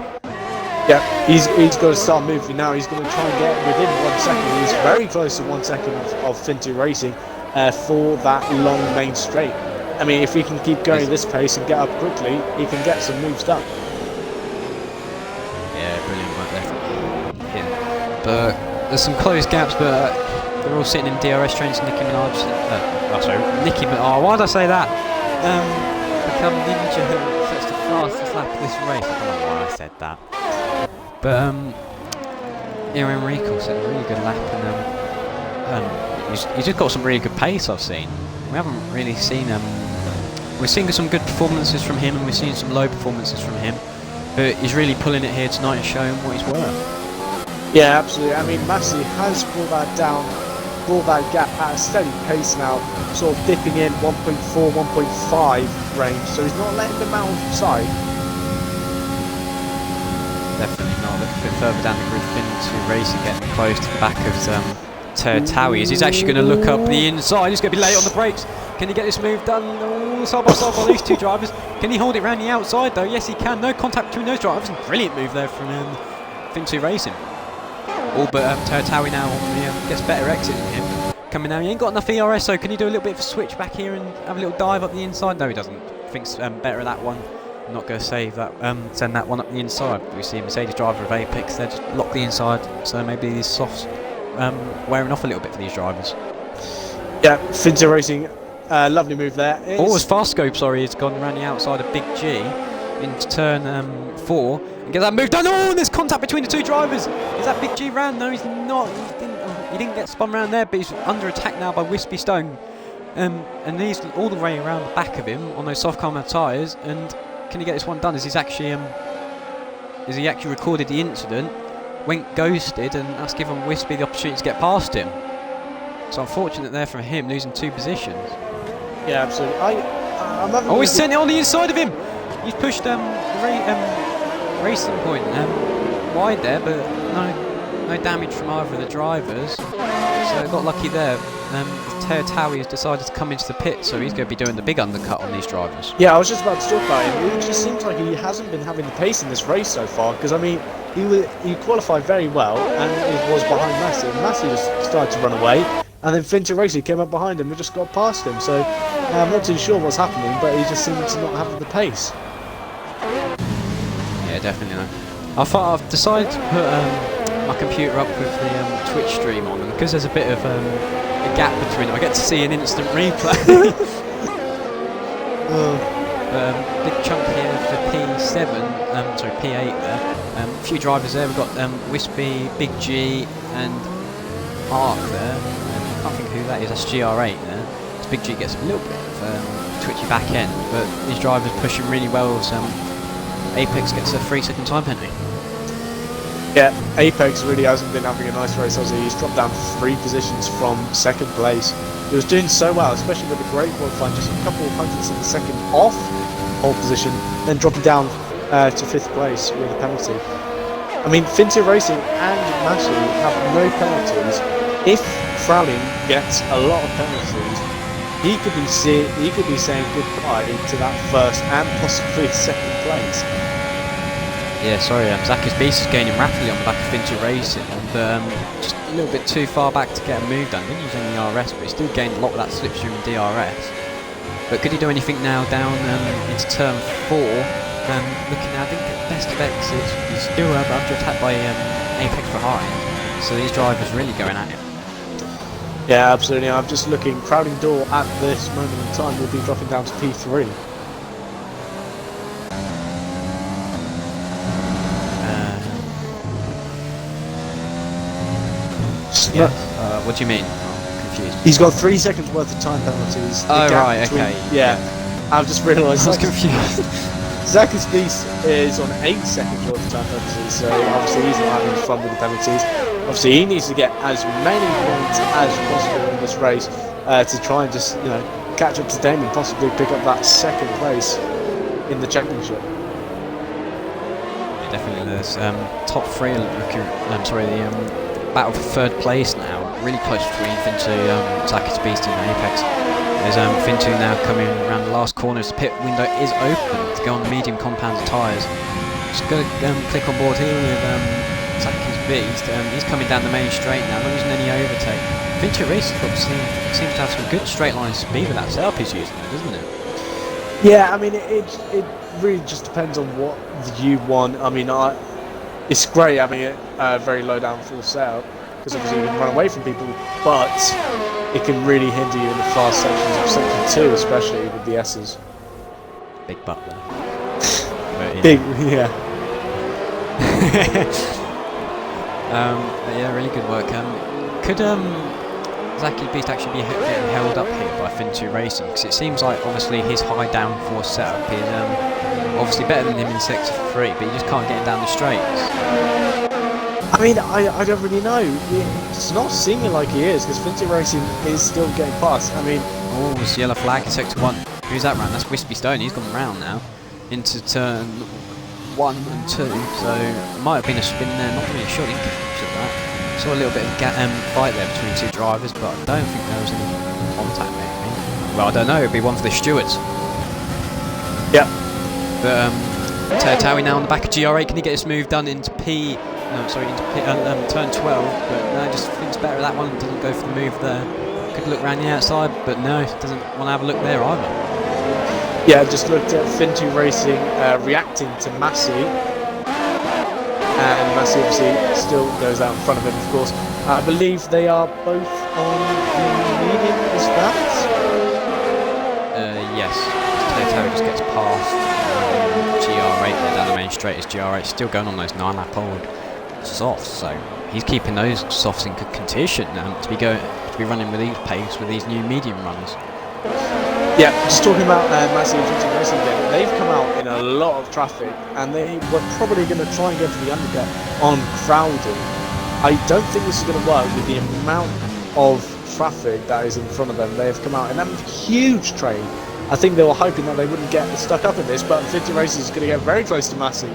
Yeah, he's got to start moving now. He's going to try and get within 1 second. He's very close to 1 second of Fin2 Racing for that long main straight. I mean, if he can keep going at this pace and get up quickly, he can get some moves done. Yeah, brilliant work there from him. But there's some close gaps, but they're all sitting in DRS trains. Nicki Minaj. Nicki Minaj. Why did I say that? Become Ninja, who sets the fastest lap of this race. I don't know why I said that. But ERN Recall set a really good lap, and he's just got some really good pace. I've seen. We haven't really seen we've seen some good performances from him, and we've seen some low performances from him. But he's really pulling it here tonight and showing what he's worth. Yeah, absolutely. I mean, Massey has brought that down, brought that gap at a steady pace now, sort of dipping in 1.4, 1.5 range. So he's not letting them out of sight. Definitely not. Looking a bit further down the grid, Fin2 Racing getting close to the back of Toyotawa. He's actually going to look up the inside. He's going to be late on the brakes. Can he get this move done? Oh, side by side by these two drivers. Can he hold it round the outside though? Yes, he can. No contact between those drivers. Brilliant move there from Fin2 Racing. All but Toyotawa now gets better exit than him. Coming now, he ain't got enough ERS, so can he do a little bit of a switch back here and have a little dive up the inside? No, he doesn't. Thinks better at that one. Not going to save that, send that one up the inside. We see a Mercedes driver of Apex there just lock the inside, so maybe these softs wearing off a little bit for these drivers. Yeah, Fin2 Racing, lovely move there. Oh, his fast scope, sorry, it's gone around the outside of Big G into turn 4 and get that move done. Oh, and there's contact between the two drivers. Is that Big G round? No, he's not. He didn't get spun round there, but he's under attack now by Wispy Stone. And he's all the way around the back of him on those soft carbon tyres. And can he get this one done? Has he actually recorded the incident, went ghosted, and that's given Wispy the opportunity to get past him. So unfortunate there for him, losing 2 positions. Yeah, absolutely. I'm having he's sent it on the inside of him. He's pushed Racing Point wide there, but no damage from either of the drivers. So got lucky there. Toyotawa has decided to come into the pit, so he's going to be doing the big undercut on these drivers. Yeah, I was just about to talk about him. It just seems like he hasn't been having the pace in this race so far, because I mean, he qualified very well, and it was behind Massey. Massey just started to run away, and then Fin2 Racing came up behind him and just got past him. So I'm not too sure what's happening, but he just seems to not have the pace. Yeah, definitely not. I've decided to put my computer up with the Twitch stream on, and because there's a bit of a gap between them, I get to see an instant replay. Big chunk here for P7, sorry, P8 there. A few drivers there. We've got Wispy, Big G, and Arc there. I can't think who that is. That's GR8 there. So Big G gets a little bit of twitchy back end, but these drivers pushing really well. As, Apex gets a 3-second time penalty. Yeah, Apex really hasn't been having a nice race, has he? He's dropped down 3 positions from 2nd place. He was doing so well, especially with the great qualifying, just a couple of hundredths of a second off pole position, then dropping down to 5th place with a penalty. I mean, Fin2 Racing and Massey have no penalties. If Frowling gets a lot of penalties, he could be saying goodbye to that 1st and possibly 2nd place. Yeah, sorry, Zach's Beast is gaining rapidly on the back of Fin2 Racing, and just a little bit too far back to get a move done. Didn't use any RS, but he still gained a lot with that slipstream and DRS. But could he do anything now down into turn 4? Looking now, I think the best of exits. He's still under attack by Apex behind, so these drivers really going at him. Yeah, absolutely. I'm just looking. Crowding door at this moment in time will be dropping down to P3. What do you mean? I'm confused. He's got 3 seconds worth of time penalties. The Oh gap right, between- okay. Yeah, I've just realised. I was confused. Zach Spees is on 8 seconds worth of time penalties, so obviously he's not having fun with the penalties. Obviously he needs to get as many points as possible in this race to try and just catch up to Damon, and possibly pick up that 2nd place in the championship. Definitely, there's top 3 looking. The battle for 3rd place now. Really close between Fintu, Zach's Beast and Apex. There's Fintu now coming around the last corner. The pit window is open to go on the medium compound tyres. Just going to click on board here with Zach's Beast. He's coming down the main straight now, not using any overtake. Fintu Race seems to have some good straight line speed with that setup he's using, doesn't it? Yeah, I mean it really just depends on what you want. I mean, it's great having a very low downforce setup because obviously you can run away from people, but it can really hinder you in the fast sections of section 2, especially with the S's. Big butt there. Big, yeah. But yeah, really good work. Could Zacky's Beast actually be getting held up here by Fintu Racing? Because it seems like obviously his high downforce setup is obviously better than him in sector 3, but he just can't get him down the straights. I mean, I don't really know. It's not seeming like he is, because Fintu Racing is still getting past. I mean... Oh, it's yellow flag in sector 1. Who's that round? That's Wispy Stone. He's gone round now into turn 1 and 2. So it might have been a spin there. Not really sure. Didn't capture that. Saw a little bit of fight there between 2 drivers, but I don't think there was any contact maybe. Well, I don't know. It'd be one for the stewards. Yep. But Tawi now on the back of GR8. Can he get this move done into turn 12? But no, just thinks better of that one. Doesn't go for the move there. Could look around the outside, but no, doesn't want to have a look there either. Yeah, just looked at Fintu Racing reacting to Massey, and Massey obviously still goes out in front of him, of course. I believe they are both on the medium, is that? Yes. Tawi just gets past GR8 there down the main straight as GR8 still going on those 9-lap old softs, so he's keeping those softs in good condition to be running with these pace with these new medium runs. Yeah, just talking about Massey and Fintu Racing again, they've come out in a lot of traffic and they were probably going to try and go for the undercut on crowding. I don't think this is going to work with the amount of traffic that is in front of them. They have come out in a huge train. I think they were hoping that they wouldn't get stuck up in this, but Fintu Racing is going to get very close to Massey.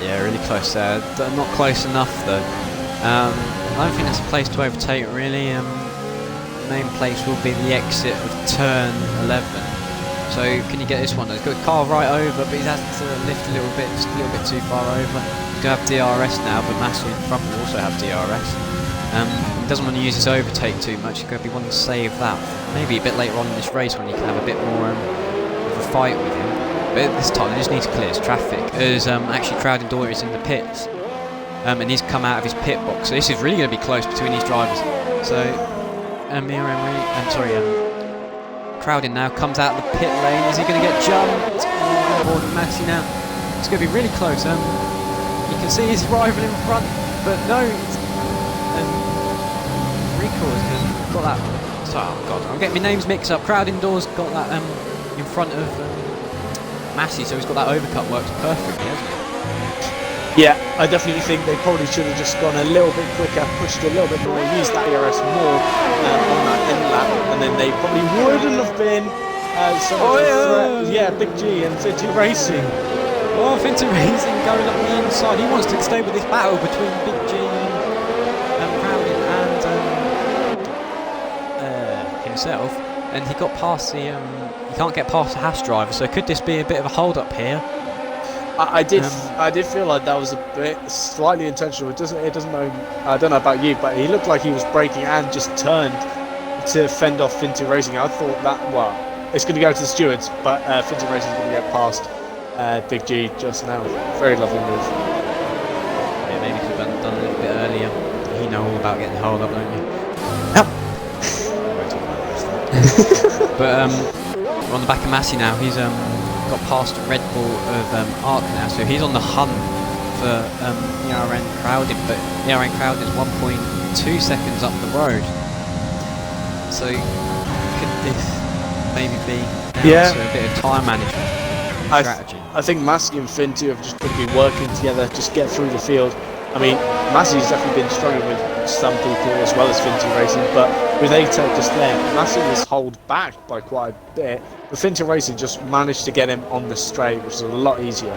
Yeah, really close there. Not close enough though. I don't think that's a place to overtake really. Main place will be the exit of turn 11. So can you get this one? He's got a car right over, but he's had to lift a little bit, just a little bit too far over. He's going to have DRS now, but Massey in front will also have DRS. He doesn't want to use his overtake too much. He's going to be wanting to save that maybe a bit later on in this race when he can have a bit more of a fight with him. But this time they just need to clear his traffic as actually Crowding Door is in the pits. And he's come out of his pit box. So this is really going to be close between these drivers. So Crowding now comes out of the pit lane. Is he going to get jumped? On board with Massey now. It's going to be really close. You can see his rival in front, but no. Rico has got that. Oh god, I'm getting my names mixed up. Crowding Door's got that in front of Massey, so he's got that overcut worked perfectly, hasn't it? Yeah, I definitely think they probably should have just gone a little bit quicker, pushed a little bit more, used that ERS more on that end lap, and then they probably wouldn't have been so much of a threat. Yeah, Big G and Fintu Racing. Oh, Fintu Racing going up the inside. He wants to stay with this battle between Big G and Crowding and himself, and he got past the. He can't get past the Haas driver, so could this be a bit of a hold up here? I did feel like that was a bit slightly intentional. It doesn't know. I don't know about you, but he looked like he was braking and just turned to fend off Fintu Racing. I thought that it's going to go to the stewards, but Fintu Racing is going to get past Big G just now. Very lovely move. Yeah, maybe could have done a little bit earlier. all about getting hold up, don't you? Yep. But we're on the back of Massey now. He's got past Red Bull of Arc now, so he's on the hunt for ERN Crowded, but ERN Crowded is 1.2 seconds up the road. So could this maybe be down to a bit of time management strategy? I think Massey and Finn too have just got to be working together, just get through the field. I mean, Massey's definitely been struggling with some people as well as Finn 2 Racing, but with A-Tech just there, Massey was held back by quite a bit, but Finn 2 Racing just managed to get him on the straight, which is a lot easier.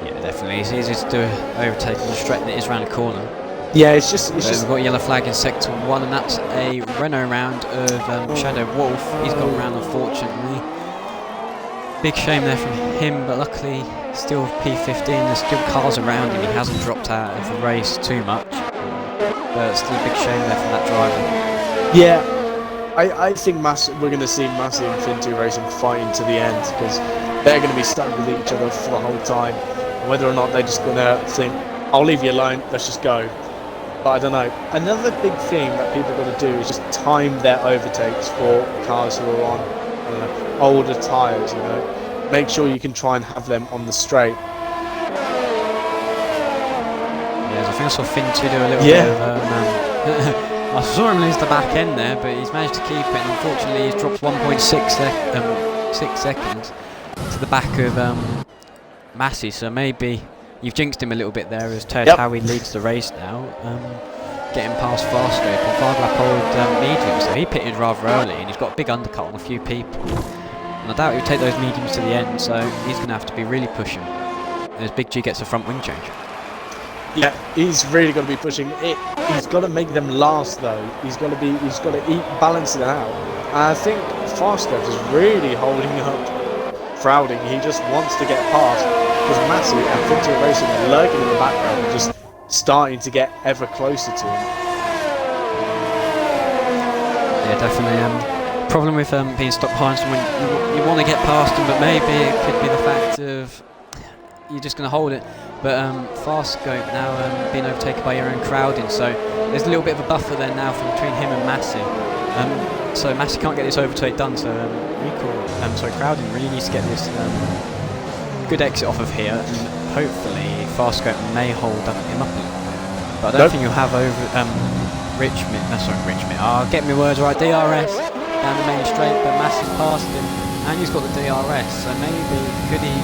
Yeah, definitely. It's easier to do overtake on the straight than it is around the corner. Yeah, it's just. We've got a yellow flag in sector 1, and that's a Renault round of Shadow Wolf. He's gone round, unfortunately. Big shame there from him, but luckily still P15. There's still cars around him. He hasn't dropped out of the race too much, but still a big shame there from that driver. Yeah, I think we're going to see Massey and Finn 2 Racing fighting to the end, because they're going to be stuck with each other for the whole time. And whether or not they're just going to think, I'll leave you alone, let's just go. But I don't know. Another big thing that people got to do is just time their overtakes for cars who are on, I don't know, older tyres, you know. Make sure you can try and have them on the straight. Yeah, I think I saw Finn 2 do a little bit of I saw him lose the back end there, but he's managed to keep it, and unfortunately he's dropped 6 seconds to the back of Massey, so maybe you've jinxed him a little bit there as Tawi leads the race now, getting past Farscape on 5-lap old medium, so he pitted rather early and he's got a big undercut on a few people. And I doubt he'll take those mediums to the end, so he's going to have to be really pushing as Big G gets a front wing change. Yeah, he's really got to be pushing it. He's got to make them last though. He's got to balance it out. And I think Farscape is really holding up Crowding. He just wants to get past, because Massey and Finn 2 Racing are lurking in the background and just starting to get ever closer to him. Yeah, definitely. Problem with being stopped behind someone, you want to get past them, but maybe it could be the fact of you're just going to hold it. But Farscape now being overtaken by ERN Crowding, so there's a little bit of a buffer there now from between him and Massey. So Massey can't get this overtake done, so Crowding really needs to get this good exit off of here, and hopefully Farscape may hold him up a little bit. But I don't think you'll have over Richmond. I'll get my words right. DRS down the main straight, but Massey's past him, and he's got the DRS. So maybe could he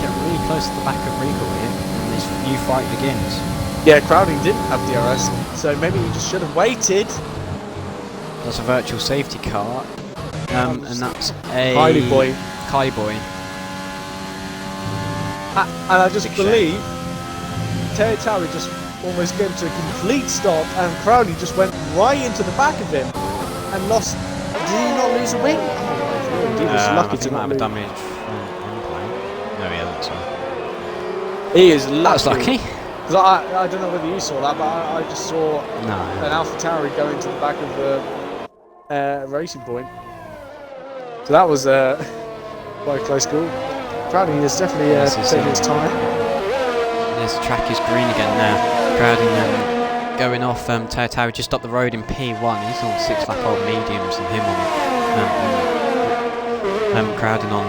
get really close to the back of Regal here, and this new fight begins. Yeah, Crowding didn't have DRS, so maybe he just should have waited. That's a virtual safety car, and that's a Kylie Boy. And I just believe Tawi just almost came to a complete stop, and Crowley just went right into the back of him and lost. Did he not lose a wing? Oh, he was lucky to not have lose. a damage no, he hasn't. Sorry. He is lucky. That's lucky. Because I don't know whether you saw that, but I just saw an AlphaTauri go into the back of the racing point. So that was quite a close call. Crowding is definitely taking his time. This track is green again now. Crowding going off. Tawi just up the road in P1. He's on 6-lap old mediums, and him on Crowding on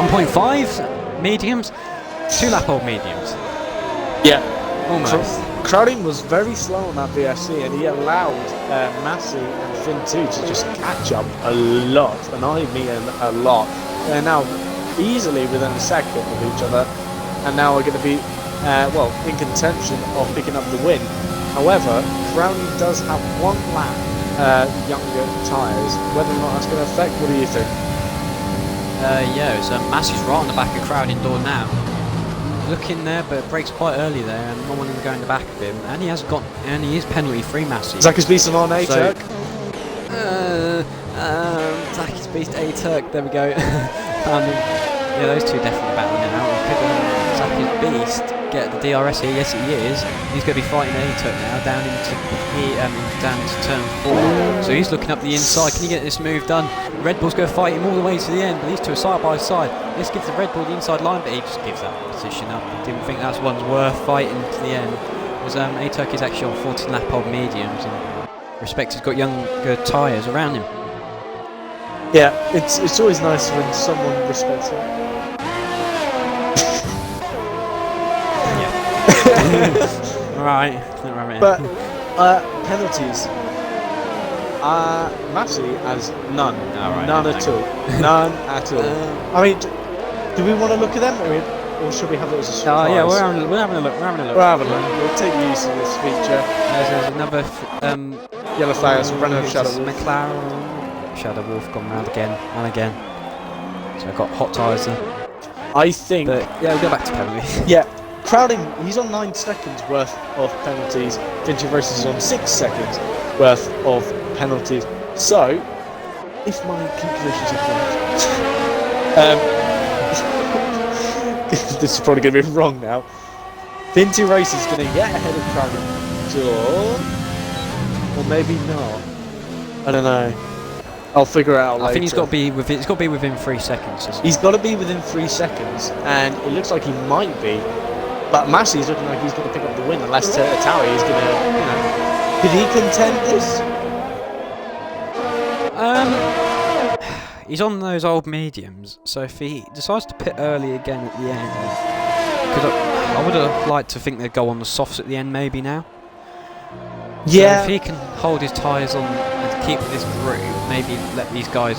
1.5 mediums, 2-lap old mediums. Yeah, almost. Crowding was very slow on that VSC, and he allowed Massey and Finn 2 to just catch up a lot, and I mean a lot. They're now easily within a second of each other, and now we're going to be in contention of picking up the win. However, Crowding does have 1 lap younger tyres. Whether or not that's going to affect, what do you think? So Massey's right on the back of Crowding door now. Looking there, but brakes quite early there, and no one even going the back of him. And he is penalty free, Massey. Zach's Beast on A-Turk. Zach's Beast A-Turk. There we go. Yeah, those two definitely battling it out. Could Zach's Beast get the DRS here? Yes, he is. He's going to be fighting A-Turk now down into turn 4. So he's looking up the inside. Can he get this move done? Red Bull's going to fight him all the way to the end, but these two are side by side. This gives the Red Bull the inside line, but he just gives that position up. He didn't think that one's worth fighting to the end. As A-Turkey's actually on 14 lap old mediums, and respect he's got younger tyres around him. Yeah, it's always nice when someone respects it. Right. But penalties. Massey has none. Alright, None then, at all. None at all. I mean, do we want to look at them, or should we have it as a surprise? Oh yeah, we're having a look. We're having a look. We'll take use of this feature. There's another Yellow flags, Renault it's Shadow just Wolf. McLaren. Shadow Wolf gone round again and again. So I've got hot tyres there. I think. But yeah, we'll go back to penalties. Yeah, Crowding, he's on 9 seconds worth of penalties. Vinci Races is on 6 seconds worth of penalties. So, if my calculations are correct, this is probably going to be wrong now. Vinci Races is going to get ahead of Crowding, or maybe not. I don't know. I'll figure it out later. I think it's got to be within 3 seconds. He's got to be within 3 seconds, and it looks like he might be. But Massey is looking like he's going to pick up the win, unless Taui is going to, Could he contend this? He's on those old mediums, so if he decides to pit early again at the end, because I would have liked to think they'd go on the softs at the end maybe now. Yeah. So if he can hold his tyres on and keep this groove, maybe let these guys,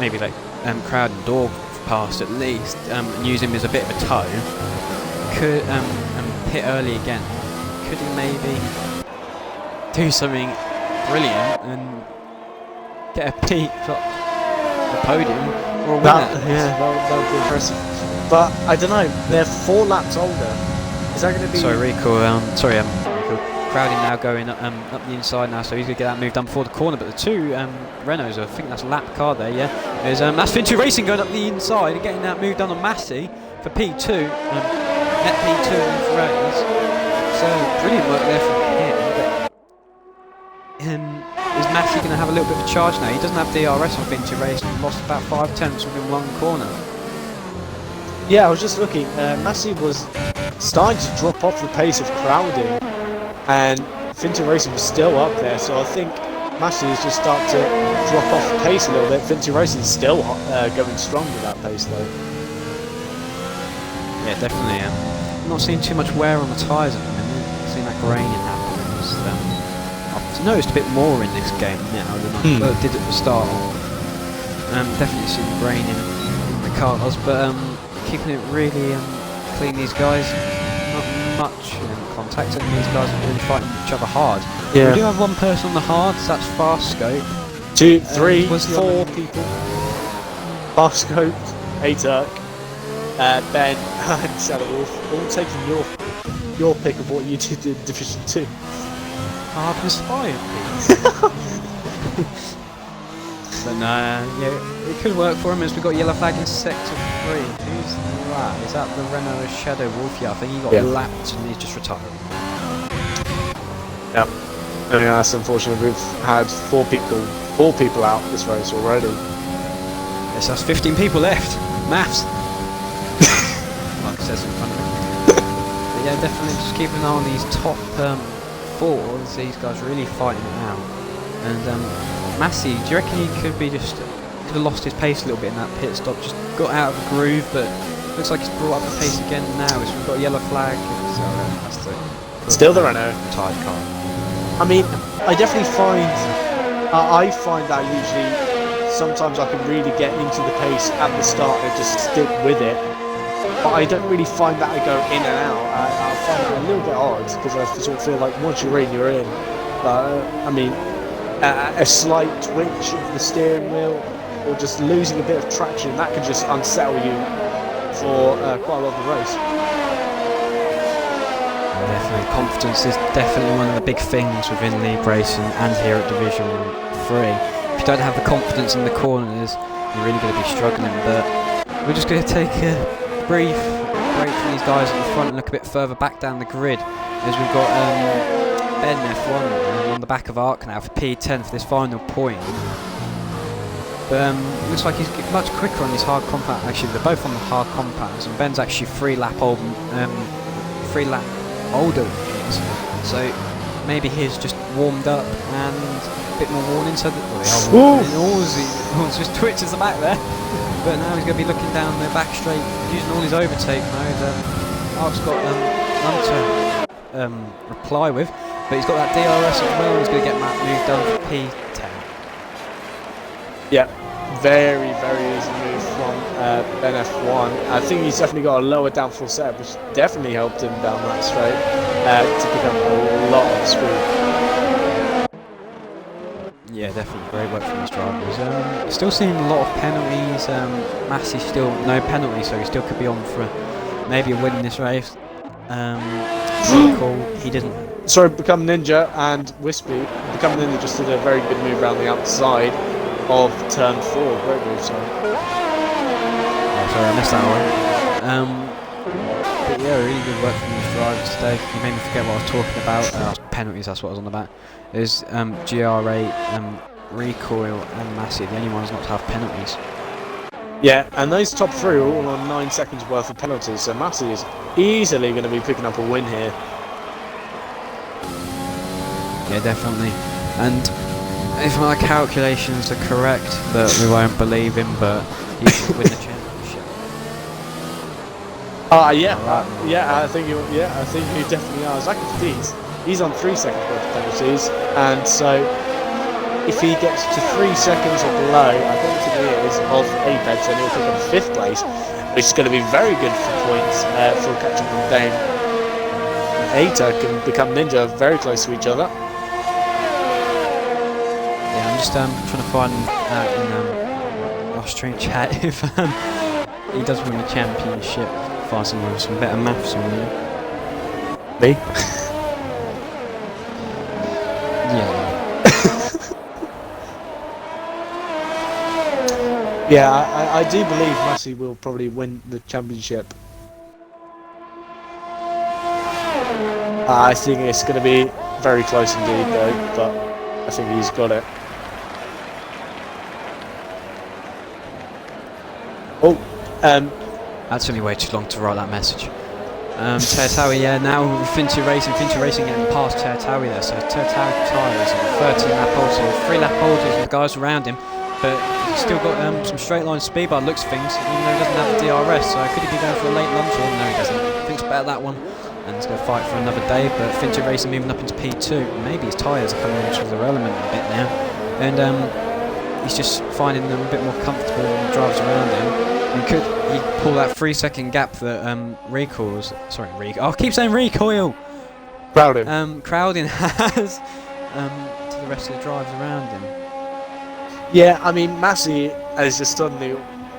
maybe like Crowd and Dorf past at least, and use him as a bit of a tow. Could and pit early again. Could he maybe do something brilliant and get a podium or a win? That would be impressive. But I don't know. They're 4 laps older. Is that going to be? Sorry, Rico. Crowding now going up the inside now, so he's going to get that move done before the corner. But the 2 Renaults, I think that's a lap car there. Yeah, there's that's Fin2 Racing going up the inside and getting that move done on Massey for P2. Net P2 in race. So brilliant work there from him. But is Massey going to have a little bit of a charge now? He doesn't have DRS on Vinci Race and lost about 5 tenths within 1 corner. Yeah, I was just looking. Massey was starting to drop off the pace of Crowding, and Vinci Racing was still up there. So I think Massey has just started to drop off the pace a little bit. Vinci Racing is still going strong with that pace though. Yeah, definitely. I'm not seeing too much wear on the tyres at the minute. I've seen that graining happen. I've noticed a bit more in this game now than I did at the start. Definitely seen graining in the cars, but keeping it really clean. These guys, not much contact, and these guys are really fighting each other hard. Yeah. We do have one person on the hards. That's Fast Scope. 2, 3, was the 4 other- people. Fast Scope, A-Turk, Ben and Shadow Wolf, all taking your pick of what you did in Division 2. Hardness 5, please. But no, yeah, it could work for him as we've got yellow flag in sector 3. Who's that? Is that the Renault Shadow Wolf? Yeah, I think he got lapped and he's just retiring. Yep. Yeah, that's unfortunate. We've had 4 people out this race already. Yes, that's 15 people left. Maths. Like it says in front of me. But yeah, definitely just keep an eye on these top 4. These guys really fighting it out. And Massey, do you reckon he could have lost his pace a little bit in that pit stop? Just got out of the groove, but looks like he's brought up the pace again now. So we've got a yellow flag. So that's still the Renault retired car. I mean, I definitely find I find that usually sometimes I can really get into the pace at the start and just stick with it. But I don't really find that I go in and out. I find it a little bit odd because I sort of feel like once you're in, you're in. But I mean, a slight twitch of the steering wheel or just losing a bit of traction, that can just unsettle you for quite a lot of the race. Definitely, confidence is definitely one of the big things within league racing and here at Division 3. If you don't have the confidence in the corners, you're really going to be struggling. But we're just going to take a brief break from these guys at the front and look a bit further back down the grid, as we've got Ben F1 on the back of Arc now for P10 for this final point. Looks like he's much quicker on his hard compact. Actually, they're both on the hard compacts, and Ben's actually 3 lap older than he is. So maybe he's just warmed up and a bit more warning, so that All's just twitches the back there. But now he's going to be looking down the back straight, using all his overtake mode. Ark's got none to reply with, but he's got that DRS as well. He's going to get that move done for P10. Yeah, very easy move from NF1. I think he's definitely got a lower downforce setup, which definitely helped him down that straight to pick up a lot of speed. Yeah, definitely great work from his drivers. Still seeing a lot of penalties. Massey still no penalties, so he still could be on for maybe a win in this race. Cool. He didn't. Sorry, Become Ninja and Wispy. Become Ninja just did a very good move around the outside of turn 4. Great move, sorry. Oh, sorry, I missed that one. But yeah, really good work from these drivers today. You made me forget what I was talking about. Penalties, that's what I was on about. There's GR8, Recoil and Massey, the only ones not to have penalties. Yeah, and those top 3 are all on 9 seconds worth of penalties, so Massey is easily going to be picking up a win here. Yeah, definitely. And if my calculations are correct, but we won't believe him, but he should win the championship. I think you definitely are. As I can see, he's on 3 seconds worth of penalties, and so if he gets to 3 seconds or below, I don't think he is, of Apex, then he'll pick up 5th place, which is going to be very good for points for catching them down. Aita can Become Ninja very close to each other. Yeah, I'm just trying to find out in Austrian chat if he does win the championship. Find someone with some better maths on there. Me? Yeah. Yeah, I do believe Massey will probably win the championship. I think it's going to be very close indeed, though, but I think he's got it. Oh, That's only way too long to write that message. Tertawi, yeah, now Fintu Racing getting past Tertawi there, so Tertawi tyres on 13 lap holds, so 3 lap holds with the guys around him, but he's still got some straight line speed by the looks of things, even though he doesn't have the DRS, so could he be going for a late lunch? Or no, he doesn't. Thinks about that one, and he's going to fight for another day, but Fintu Racing moving up into P2, maybe his tyres are coming into the element a bit now, and he's just finding them a bit more comfortable when he drives around him. And could he pull that 3 second gap that I keep saying Recoil! Crowding has to the rest of the drivers around him. yeah, I mean, Massey has just suddenly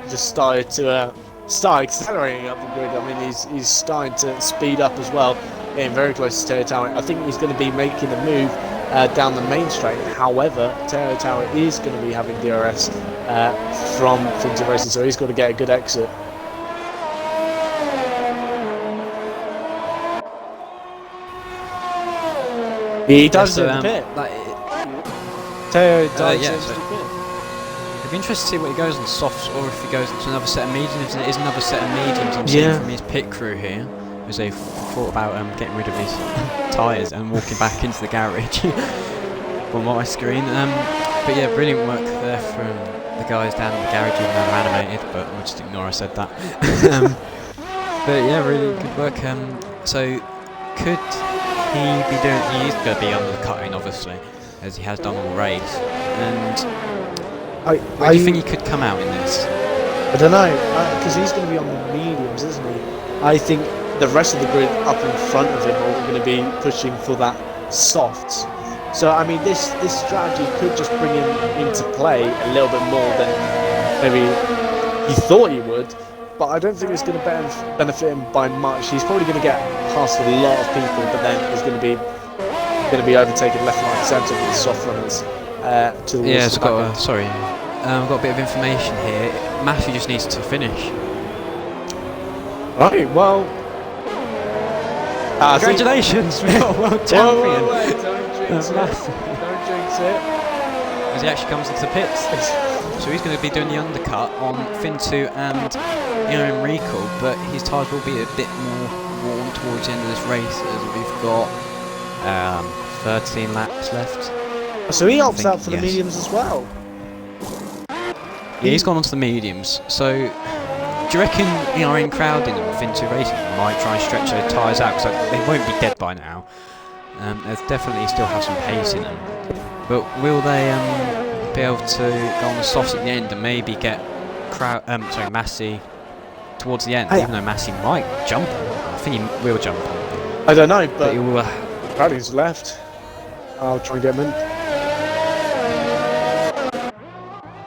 started to start accelerating up the grid. I mean, he's starting to speed up as well, getting very close to Terra Tower. I think he's going to be making a move down the main straight. However, Terra Tower is going to be having DRS from Fintu Racing, so he's got to get a good exit. He does it in the pit. Terra does it in the pit. It'd be interesting to see what he goes on softs, or if he goes into another set of mediums. If it is another set of mediums, I'm seeing from his pit crew here, as they've thought about getting rid of his tyres and walking back into the garage on my screen. But yeah, brilliant work there from the guys down in the garage, even though they're animated, but we'll just ignore I said that. But yeah, really good work. So could he be doing? He is going to be undercutting, obviously, as he has done all race. And where do you think he could come out in this? I don't know, because he's going to be on the mediums, isn't he? I think the rest of the grid up in front of him are going to be pushing for that softs. So I mean, this strategy could just bring him into play a little bit more than maybe he thought he would, but I don't think it's going to benefit him by much. He's probably going to get past a lot of people, but then he's going to be overtaken left, right, centre with the soft runners to the yeah, I've got a bit of information here. Matthew just needs to finish. Right, well, congratulations, world champion. Wait, don't jinx it. Don't jinx it. As he actually comes into the pits. So he's going to be doing the undercut on Fintu and ERN Recall, but his tyres will be a bit more worn towards the end of this race, as we've got 13 laps left. So he opts out for the yes. mediums as well. Yeah, he's gone onto the mediums. So, do you reckon ERN crowding and Fin2 Racing might try and stretch their tyres out? Because they won't be dead by now. They definitely still have some pace in them. But will they be able to go on the softs at the end and maybe get Massey towards the end? Even though Massey might jump him. I think he will jump him. I don't know, but he will, Crowding's left. I'll try and get him in.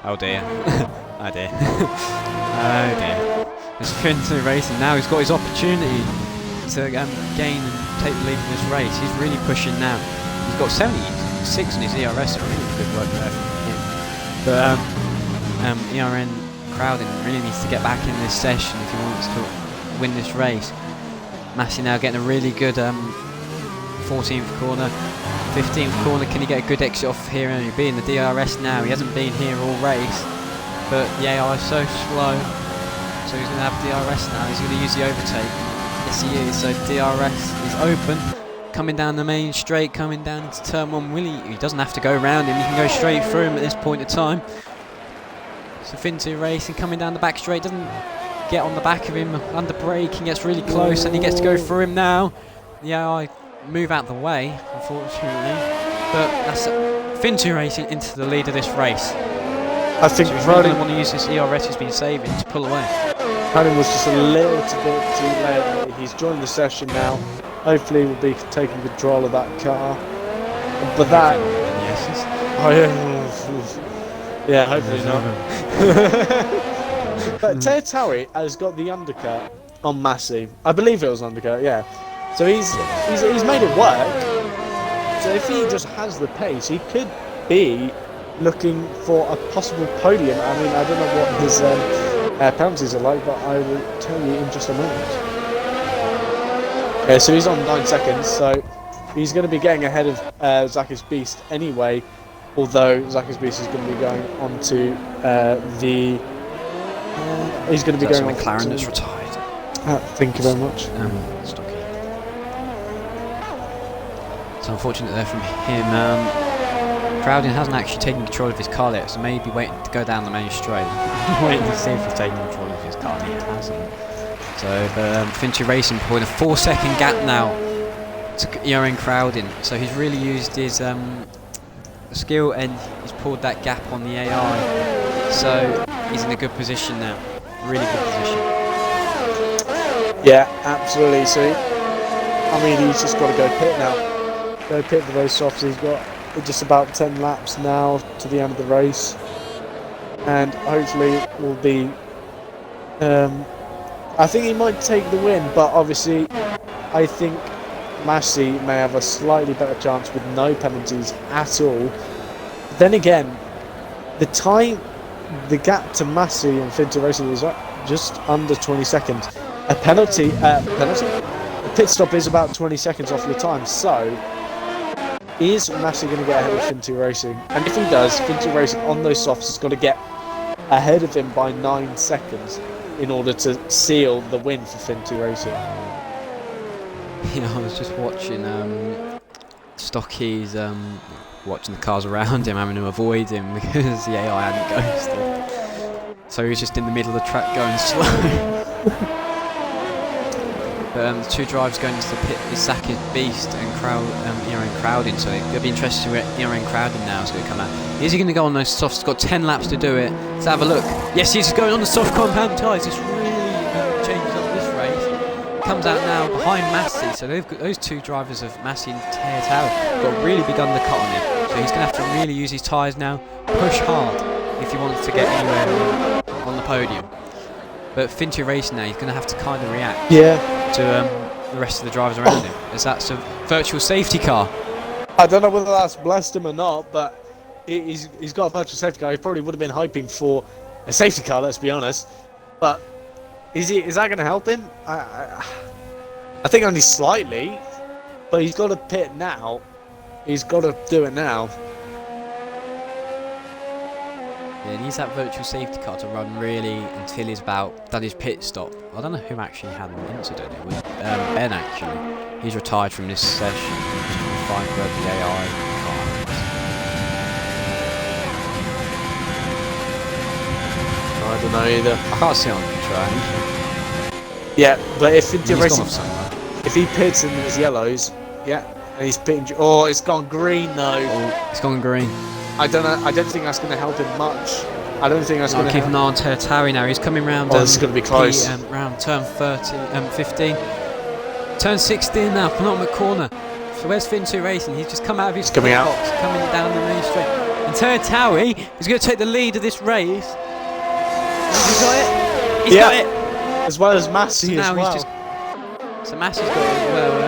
Oh dear. Oh dear. Oh dear. There's Fin2 Racing now. He's got his opportunity to gain and take the lead in this race. He's really pushing now. He's got 76 in his ERS, so really good work there from him. But ERN crowding really needs to get back in this session if he wants to win this race. Massey now getting a really good 14th corner. 15th corner, can he get a good exit off here and he'll be in the DRS now? He hasn't been here all race, but the AI is so slow, so he's going to have DRS now. He's going to use the overtake. Yes he is, so DRS is open, coming down the main straight, coming down into turn 1. He doesn't have to go around him, he can go straight through him at this point in time. So Fin2 Racing coming down the back straight, doesn't get on the back of him, under braking, gets really close and he gets to go through him now. The AI move out the way, unfortunately, but that's Fin2 Racing into the lead of this race. I think so really want to use this ERS he's been saving to pull away. Crowding was just a little bit too late. He's joined the session now. Hopefully we'll be taking control of that car. But that... Yes. Yeah, hopefully not. But Tauri has got the undercut on Massey. I believe it was undercut, yeah. So he's made it work. So if he just has the pace, he could be looking for a possible podium. I mean, I don't know what his penalties are like, but I will tell you in just a moment. Yeah, so he's on 9 seconds, so he's going to be getting ahead of Zakis Beast anyway, although Zakis Beast is going to be going on to the... he's going to be going on McLaren that's retired. Thank you very much. It's unfortunate there from him. Crowding hasn't actually taken control of his car yet, so maybe waiting to go down the main straight. Waiting to see if he's taking control of his car, and he hasn't. So, Fin2 Racing putting a 4-second gap now to ERN Crowding. So he's really used his skill and he's pulled that gap on the AI. So he's in a good position now. Really good position. Yeah, absolutely. So, I mean, he's just got to go pit now. Go pit for those softs. He's got just about 10 laps now to the end of the race, and hopefully will be I think he might take the win, but obviously I think Massey may have a slightly better chance with no penalties at all. Then again, the gap to Massey and Fin2 Racing is just under 20 seconds. A penalty, a pit stop is about 20 seconds off your time, so is Massey going to get ahead of Fin2 Racing? And if he does, Fin2 Racing on those softs has got to get ahead of him by 9 seconds in order to seal the win for Fin2 Racing. Yeah, I was just watching Stocky's watching the cars around him, having to avoid him because the AI hadn't ghosted. So he was just in the middle of the track going slow. But the two drivers going into the pit is Zakis Beast and ERN Crowding, so it'll be interesting where ERN Crowding now is going to come out. Is he going to go on those softs? He's got 10 laps to do it. Let's have a look. Yes, he's going on the soft compound tyres. This really changes up this race. Comes out now behind Massey, so they've got those two drivers of Massey and Tauri got a really big undercut on him. So he's going to have to really use his tyres now, push hard if he wants to get anywhere on the podium. But Fin2 Racing now, he's going to have to kind of react. Yeah. To the rest of the drivers around him, as that's a virtual safety car. I don't know whether that's blessed him or not, but he's got a virtual safety car. He probably would have been hyping for a safety car, let's be honest. But is that going to help him? I think only slightly, but he's got to pit now. He's got to do it now. Yeah, he needs that virtual safety car to run really until he's about done his pit stop. I don't know who actually had an incident. It was Ben actually. he's retired from this session. Just trying to find where the AI. I don't know either. I can't see on the track. Yeah, but if He's gone Racing, off somewhere. if he pits in his yellows, yeah, and he's pitting. Oh, it's gone green though. Oh, it's gone green. I don't know. I don't think that's going to help him much. I don't think that's going I'll to keep help. an eye on Tertawi now. He's coming round. Oh, this is going to be close. Round turn 15. Turn 16 now, penultimate corner. So where's Fin2 Racing? He's just come out of his coming out. box, coming down the main straight. And Tertawi is going to take the lead of this race. He's got it. He's got it. As well as Massey So as now well. he's just. So Massey's got it as well.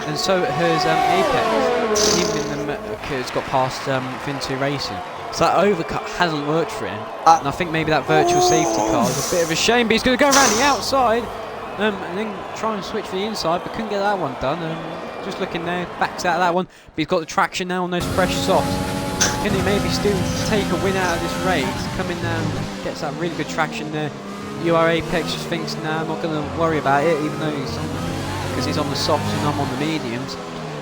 And so has Apex. Even has got past Fin2 Racing. So that overcut hasn't worked for him. And I think maybe that virtual safety car is a bit of a shame. But he's going to go around the outside. And then try and switch for the inside, but couldn't get that one done. Just looking there, backs out of that one. But he's got the traction now on those fresh softs. Can he maybe still take a win out of this race? Coming down, gets that really good traction there. UR Apex just thinks, nah, I'm not going to worry about it, even though because he's on the softs and I'm on the mediums.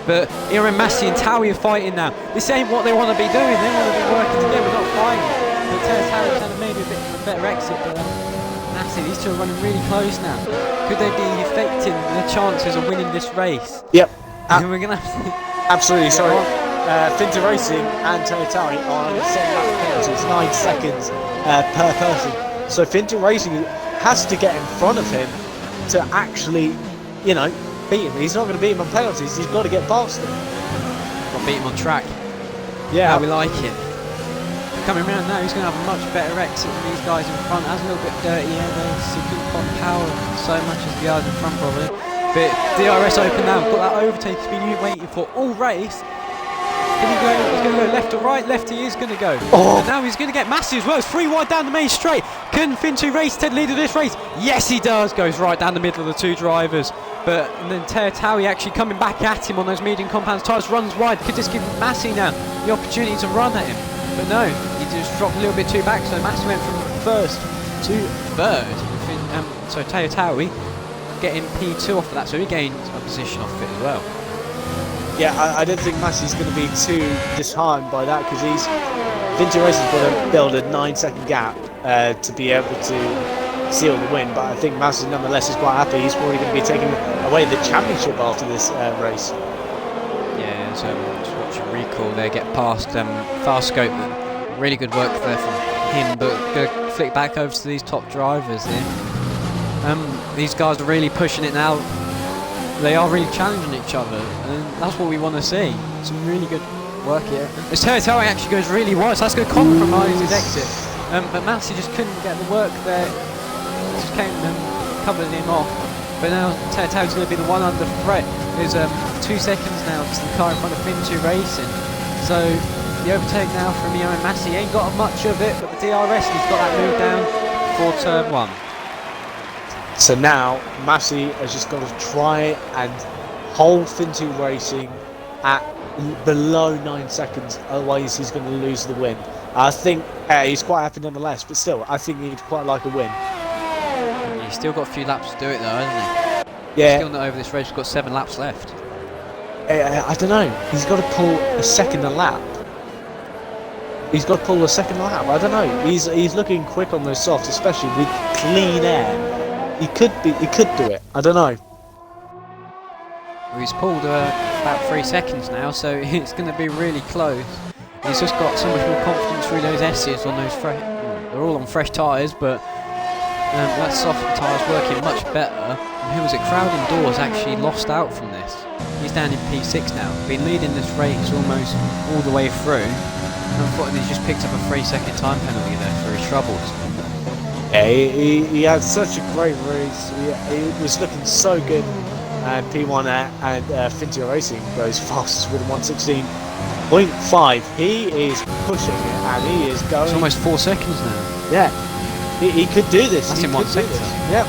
But ERN, Massey and Taui are fighting now. This ain't what they want to be doing. They want to be working together, not fighting. But Taui's had maybe a bit of a better exit, but Massey, these two are running really close now. Could they be affecting the chances of winning this race? Yep. We're gonna have to Absolutely. Sorry. Fin2 Racing and Taui are on the same lap penalty. It's 9 seconds per person. So Fin2 Racing has to get in front of him to actually, beat him. He's not going to beat him on penalties. He's got to get past him. Got beat him on track. Yeah. How we like it. Coming around now, he's going to have a much better exit than these guys in front. Has a little bit dirty air there, so he couldn't pump power so much as the guys in front probably. But DRS open now, got that overtake he's been waiting for all race. Can he go? He's going to go left or right? Left he is going to go. Oh. And now he's going to get Massey as well. It's 3 wide down the main straight. Can Fin2 Race take the lead of this race? Yes, he does. Goes right down the middle of the two drivers. But and then Taui actually coming back at him on those medium compound tyres, runs wide. Could just give Massey now the opportunity to run at him. But no, he just dropped a little bit too back. So Massey went from first to third. So Taui getting P2 off of that. So he gained a position off it as well. Yeah, I don't think Massey's going to be too disheartened by that because Fin2 Racing's got to build a 9-second gap to be able to seal the win. But I think Massey nonetheless is quite happy. He's probably going to be taking away the championship after this race. Yeah, so just watching recall there get past Fast Scope. Really good work there from him, but go flick back over to these top drivers here. These guys are really pushing it now. They are really challenging each other, and that's what we want to see. Some really good work here. This Taui actually goes really wide, so that's going to compromise his exit. But Massey just couldn't get the work there. Just came and covered him off. But now Taui's going to be the one under threat. There's 2 seconds now to the car in front of Fin2 Racing. So the overtake now from ERN Massey ain't got much of it, but the DRS, he's got that move down for turn 1. So now Massey has just got to try and hold Fin2 Racing at below 9 seconds, otherwise he's going to lose the win. I think he's quite happy nonetheless, but still, I think he'd quite like a win. He's still got a few laps to do it though, hasn't he? Yeah. Still not over this race, we've got 7 laps left. I don't know, he's got to pull a second a lap. He's got to pull a second lap, I don't know. He's looking quick on those softs, especially with clean air. He could do it, I don't know. Well, he's pulled about 3 seconds now, so it's going to be really close. He's just got so much more confidence through those S's on those they're all on fresh tyres, but that soft tyre's working much better. And who was it? Crowd Indoors actually lost out from this. He's down in P6 now, been leading this race almost all the way through. And unfortunately he's just picked up a 3-second time penalty there for his troubles. Yeah, he had such a great race. He was looking so good. And P1 and Fin2 Racing goes fastest with a 1:16.5. He is pushing it and he is going. It's almost 4 seconds now. Yeah, he could do this. That's in 1 sector. Yeah,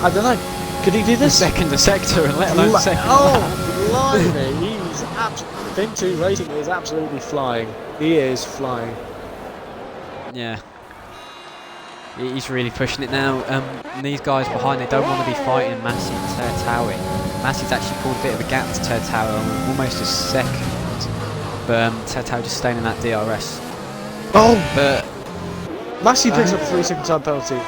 I don't know. Could he do this? A sector, and let alone second. Oh, blimey! Fin2 Racing is absolutely flying. He is flying. Yeah. He's really pushing it now. And these guys behind, they don't want to be fighting Massey and Taui. Massey's actually pulled a bit of a gap to Tower, almost a second. But Tower just staying in that DRS. Oh! But Massey picks up a 3-second time penalty.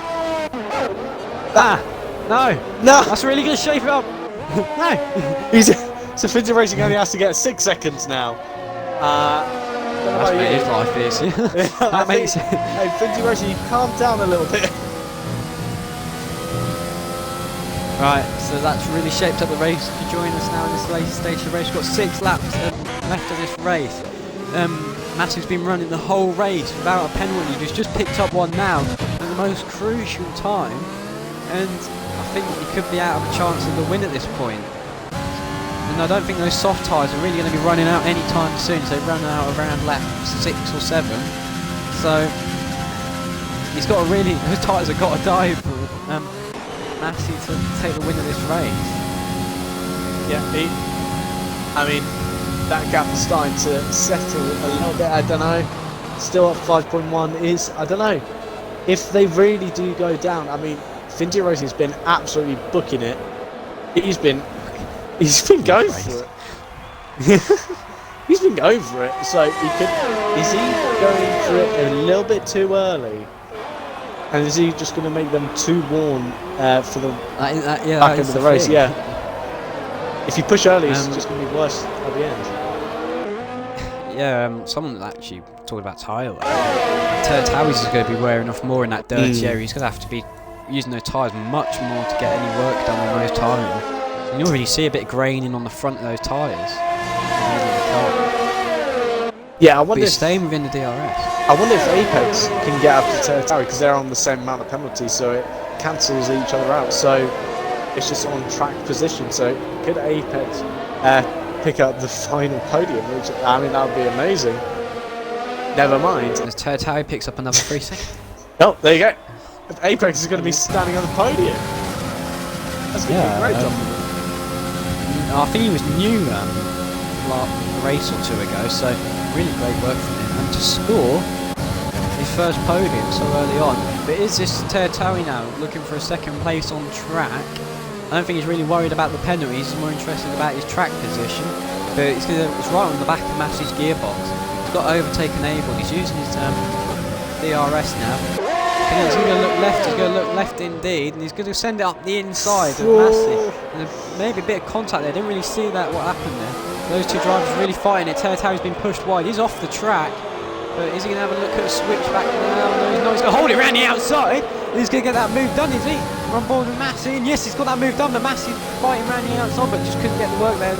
no! No! That's really going to shape it up! No! So Finty Racing only has to get 6 seconds now. That's made his life easy. That makes it. Hey, Finty Racing, you calm down a little bit. Right, so that's really shaped up the race. If you join us now in this latest stage of the race, we've got 6 laps left of this race. Massey's been running the whole race without a penalty. He's just picked up one now at the most crucial time, and I think he could be out of a chance of the win at this point. And I don't think those soft tyres are really going to be running out anytime soon, so they run out around lap 6 or 7. So he's got to really, those tyres have got to die for Massey to take the win of this race. Yeah, I mean, that gap is starting to settle a little bit. I don't know. Still at 5.1 is, I don't know. If they really do go down, I mean, Finty Racing's been absolutely booking it. He's been going for it. He's been going for it. So is he going for it a little bit too early? And is he just going to make them too worn for the back end of the race? Thing. Yeah. If you push early, it's just going to be worse at the end. Yeah, someone actually talked about tyre wear. Towers is going to be wearing off more in that dirty area. He's going to have to be using those tyres much more to get any work done on those tyres. And you already see a bit of graining on the front of those tyres. Yeah, I wonder if staying within the DRS. I wonder if Apex can get up to Tower because they're on the same amount of penalties, so it cancels each other out. So it's just on track position. So could Apex pick up the final podium? Which, I mean, that would be amazing. Never mind. As Tower picks up another 3 seconds. Oh, there you go. If Apex is going to be standing on the podium. That's going to be a great job. I think he was new a race or 2 ago, so really great work from him. And to score his first podium so early on. But is this Towie now looking for a second place on track? I don't think he's really worried about the penalties, he's more interested about his track position. But it's right on the back of Massey's gearbox. He's got to overtake Abel. He's using his DRS now. And he's going to look left, he's going to look left indeed, and he's going to send it up the inside of Massey. And maybe a bit of contact there, didn't really see that what happened there. Those two drivers really fighting it. Towie's been pushed wide, he's off the track. But is he going to have a look at a switch back now? No, he's not. He's going to hold it around the outside. He's going to get that move done, is he? We're on board with Massey, and yes, he's got that move done, but Massey fighting around the outside, but just couldn't get the work there.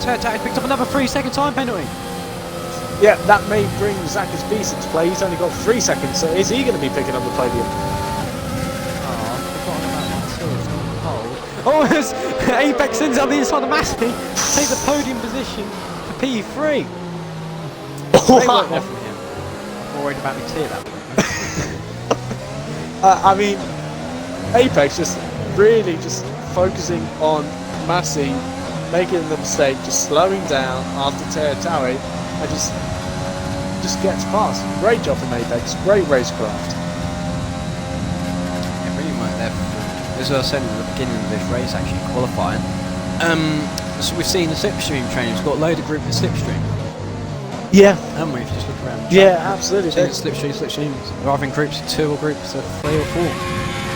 Towie's picked up another 3 second time penalty. Yeah, that may bring Zach's Beast into play. He's only got 3 seconds, so is he going to be picking up the podium? Oh, I've forgotten about that. Still, it's gone cold. Oh, Apex sends out the inside of Massey. Take the podium position for P3. Great work there from him. I'm more worried about me too at that point. I mean, Apex just really just focusing on Massey, making the mistake, just slowing down after Towie, and just gets past. Great job from Apex, great racecraft. Yeah, really worked there. As I said at the beginning of this race, actually qualifying. So we've seen the slipstream training. We've got a load of group of slipstream. Yeah. Haven't we? If you just look around. Yeah, absolutely. Slipstreams. Rather than groups of 2 or groups of 3 or 4.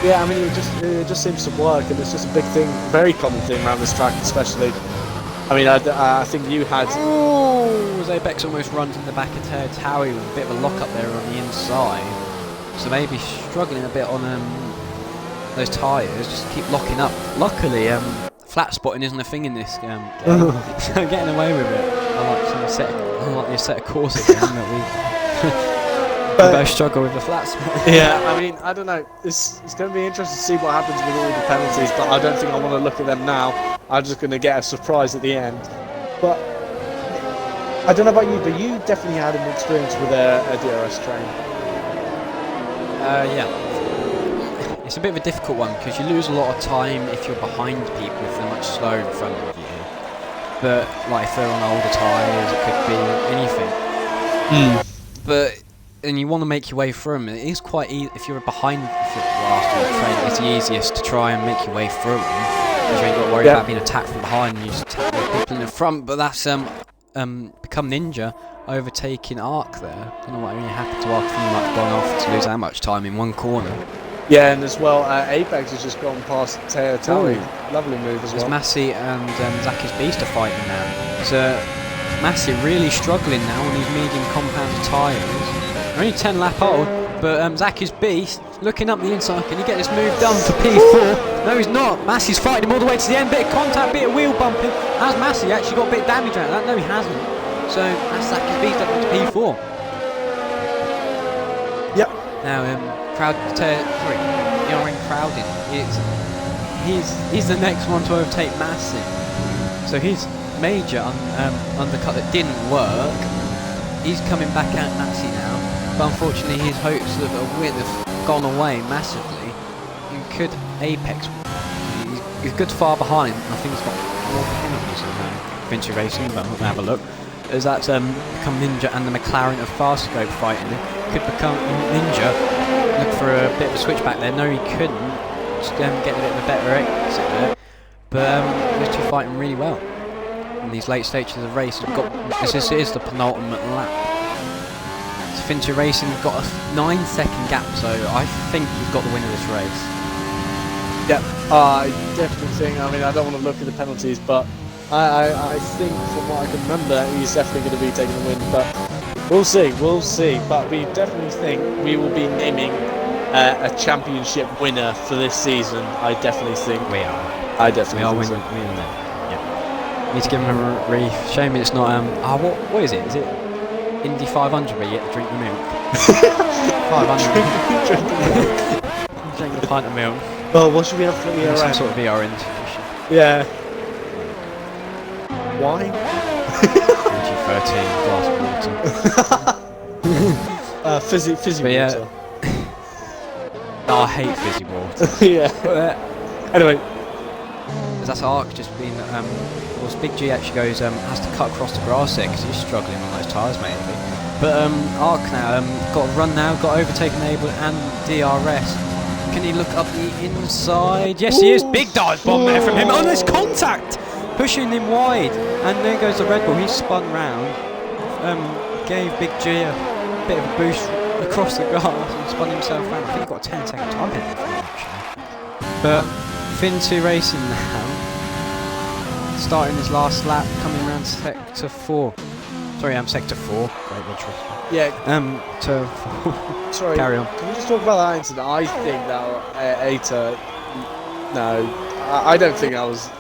Yeah, I mean, it just seems to work, and it's just a big thing, very common thing around this track, especially. I mean, I think you had. Oh, as Apex almost runs in the back of Towie with a bit of a lock up there on the inside. So maybe struggling a bit on those tyres, just keep locking up. Luckily, flat spotting isn't a thing in this game, so getting away with it. Unlike the set of courses that we both struggle with the flat spot. Yeah, I mean, I don't know. It's going to be interesting to see what happens with all the penalties, but I don't think I want to look at them now. I'm just going to get a surprise at the end. But I don't know about you, but you definitely had an experience with a DRS train. Yeah. It's a bit of a difficult one because you lose a lot of time if you're behind people if they're much slower in front of you. But like if they're on older tyres, it could be anything. And you want to make your way through them. It is quite easy if you're behind the last train. It's the easiest to try and make your way through them. Because you ain't got to worry about being attacked from behind and you just attack the people in the front. But that's Become Ninja overtaking Arc there. Don't know what really happened to Arc. I think he might have gone off to lose that much time in one corner. Yeah, and as well, Apex has just gone past Teo Tally. Lovely move as well. Massey and Zaki's Beast are fighting now. So Massey really struggling now on these medium compound tyres. Only 10 lap old, but Zaki's Beast looking up the inside. Can he get this move done for P4? No, he's not. Massey's fighting him all the way to the end. Bit of contact, bit of wheel bumping. Has Massey actually got a bit of damage out of that? No, he hasn't. So that's Zaki's Beast up to P4. Yep. Now, ERN Crowding. He's the next one to overtake Massey. So his major undercut that didn't work. He's coming back at Massey now, but unfortunately his hopes of a win have gone away massively. He could Apex. He's good far behind. I think he's got more penalties than Vinci Racing, but we'll have a look. As that's Become Ninja and the McLaren of Farscope fighting. Could Become Ninja look for a bit of a switchback there? No, he couldn't. Just get a bit of a better exit there. But those two fighting really well in these late stages of the race. We've got this is the penultimate lap. So Fincher Racing got a 9-second gap, so I think he's got the win of this race. Yep, I definitely think. I mean, I don't want to look at the penalties, but I think from what I can remember, he's definitely going to be taking the win. But we'll see. But we definitely think we will be naming a championship winner for this season. I definitely think we are. I definitely we are think winning there. Yeah. Need to give him a reef. Shame it's not. What is it? Is it Indy 500 where you get to drink the milk? 500. Drink a pint of milk. Oh, what should we have for ERN? Some sort of ERN. Yeah. Wine? PG-13 glass of water. Fizzy water. No, I hate fizzy water. Yeah. Anyway. That's Arc just been. Well, Big G actually goes has to cut across the grass there because he's struggling on those tyres mainly. But Arc now got a run now, got overtaken Abel and DRS. Can he look up the inside? Yes, he is. Big dive bomb there from him on this contact, pushing him wide. And there goes the Red Bull. He spun round, gave Big G a bit of a boost across the grass and spun himself around. I think he got a 10-second time penalty for him actually. But Fin2 Racing now, starting his last lap, coming around sector 4. Sorry, sector 4. Great interest. Yeah. To sorry. Carry on. Can we just talk about that incident? I think that Aita. No, I don't think that was.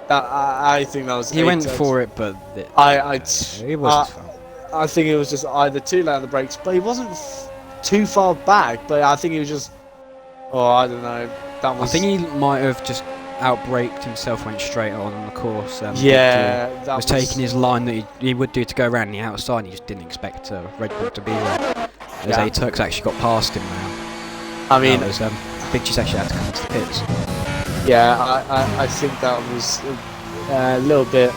I think that was. He went for it, but it wasn't. I think it was just either too late on the brakes, but he wasn't too far back. But I think he was just. Oh, I don't know. That was. I think he might have just outbraked himself, went straight on the course. Yeah, that was taking his line that he would do to go around the outside. And he just didn't expect Red Bull to be there. As A-Turks actually got past him now. I mean, Big G's actually had to come to the pits. Yeah, I think that was a little bit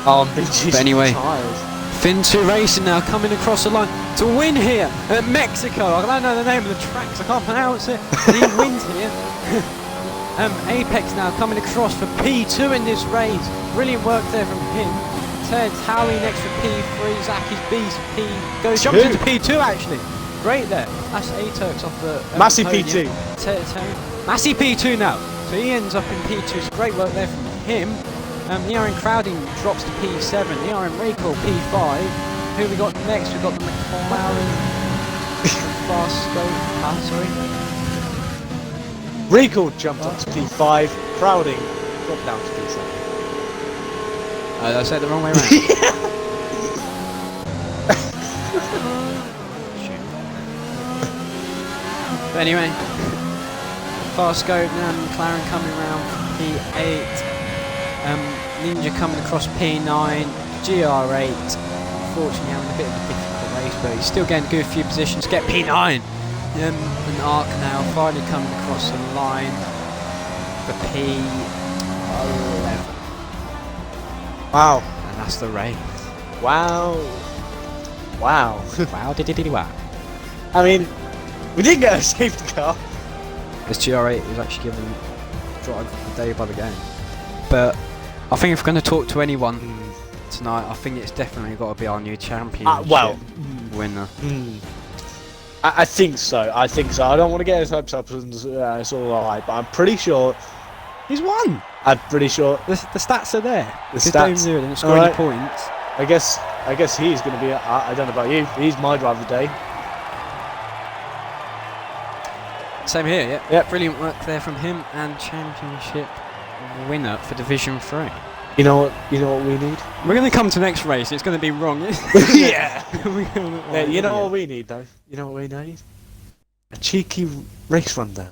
on Big G's But anyway, tires. Fin2 Racing now coming across the line to win here at Mexico. I don't know the name of the tracks, I can't pronounce it. But he wins here. Apex now coming across for P2 in this race. Brilliant work there from him. Ted Howley next for P3. Zaki's Beast jumps into P2 actually. Great there. That's A-Turks off the Massey P2. Massey P2 now. So he ends up in P2. So great work there from him. ERN Crowding drops to P7. ERN Recall P5. Who we got next? We've got the McLaren Farscope. Recall jumped up to P5. Crowding dropped down to P7. I said the wrong way around. But anyway, Farscope now, McLaren coming around for P8. Ninja coming across P9, GR8. Unfortunately having a bit of a difficult race, but he's still getting a good few positions to get P9. And Arc now finally coming across the line for P11. Wow. And that's the race. Wow. Wow. Wow, wow. I mean, we did get a safety car. This GR8 was actually given drive of the day by the game. But I think if we're going to talk to anyone tonight, I think it's definitely got to be our new championship winner. I think so. I don't want to get his hopes up, and it's all alright, but I'm pretty sure He's won! I'm pretty sure The stats are there. the Because stats. Dame Zero didn't score any Alright. points. I guess he's going to be. I don't know about you. He's my driver of the day. Same here, yeah. Yep. Brilliant work there from him, and championship winner for Division 3. You know what we need? We're going to come to next race, it's going to be wrong. Yeah. You know what we need though? You know what we need? A cheeky race rundown.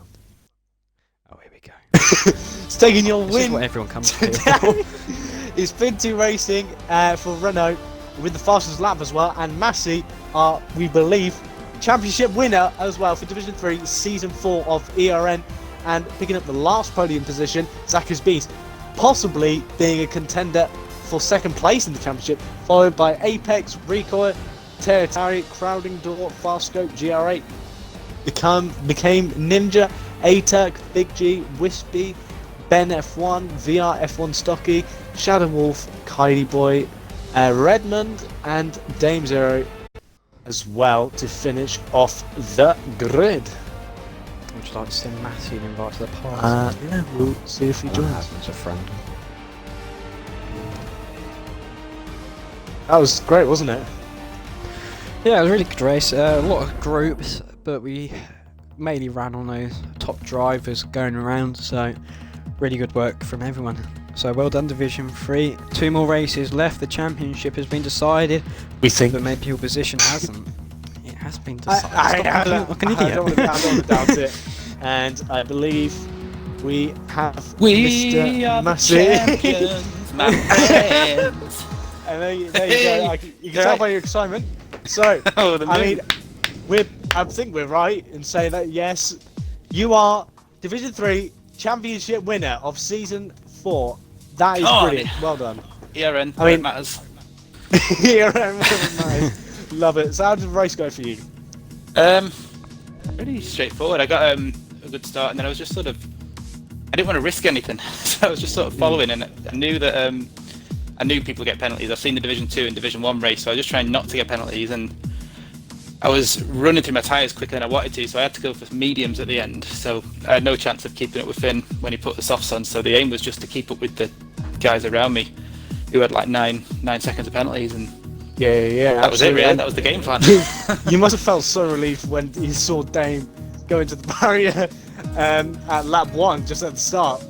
Oh, here we go. It's taking your This is win. what everyone comes to. It's Fin2 Racing for Renault with the fastest lap as well, and Massey are, we believe, championship winner as well for Division 3 Season 4 of ERN, and picking up the last podium position, Zach's Beast, possibly being a contender for second place in the championship, followed by Apex, Recoil, Teratari, Crowding Door, Farscope, GR8. Became Ninja, A-Turk, Big G, Wispy, Ben F1, VR F1 Stocky, Shadow Wolf, Kylie Boy, Redmond, and Dame Zero as well to finish off the grid. Would you like to send Matthew an invite to the party? Yeah, we'll see if he joins. As a friend. That was great, wasn't it? Yeah, it was a really good race. A lot of groups, but we mainly ran on those top drivers going around, so really good work from everyone. So well done, Division 3. 2 more races left. The championship has been decided, We think. but maybe your position hasn't. It has been decided. I Stop acting like an idiot. don't want to doubt it. And I believe we have We Mr. are the Massey. champions, my friends. And there you go. You can tell by your excitement. So, Oh, the I mean, moon. I think we're right in saying that yes, you are Division 3 championship winner of Season 4. That is Come on. brilliant. Well done. ERN, I mean- it matters. Nice. Love it. So how did the race go for you? Pretty straightforward. I got a good start, and then I was just sort of, I didn't want to risk anything, so I was just sort of following, and I knew that I knew people get penalties. I've seen the Division 2 and Division 1 race, so I was just trying not to get penalties, and I was running through my tyres quicker than I wanted to, so I had to go for mediums at the end. So I had no chance of keeping up with Finn when he put the softs on. So the aim was just to keep up with the guys around me, who had like nine seconds of penalties, and Yeah. that was it. Really, that was the game plan. You must have felt so relieved when you saw Dame go into the barrier at lap 1, just at the start.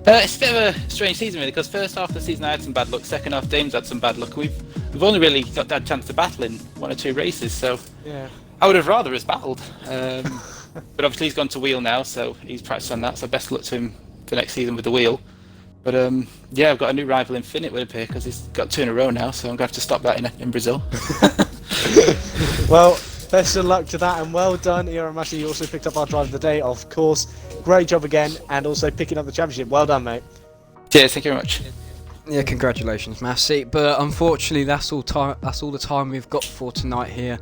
It's a bit of a strange season really, because first half of the season I had some bad luck, second half Dame's had some bad luck. We've only really got that chance to battle in 1 or 2 races, so Yeah. I would have rather us battled. But obviously he's gone to wheel now, so he's practiced on that, so best of luck to him for next season with the wheel. But yeah, I've got a new rival in Finn, it would appear, because he's got 2 in a row now, so I'm going to have to stop that in Brazil. Well, best of luck to that, and well done, ERN Massey. You also picked up our drive of the day, of course. Great job again, and also picking up the championship. Well done, mate. Cheers, thank you very much. Yeah, congratulations, Massey. But unfortunately, that's all the time we've got for tonight here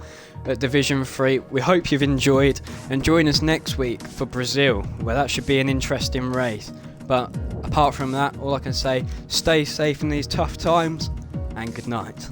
at Division 3. We hope you've enjoyed, and join us next week for Brazil, where that should be an interesting race. But apart from that, all I can say, stay safe in these tough times, and good night.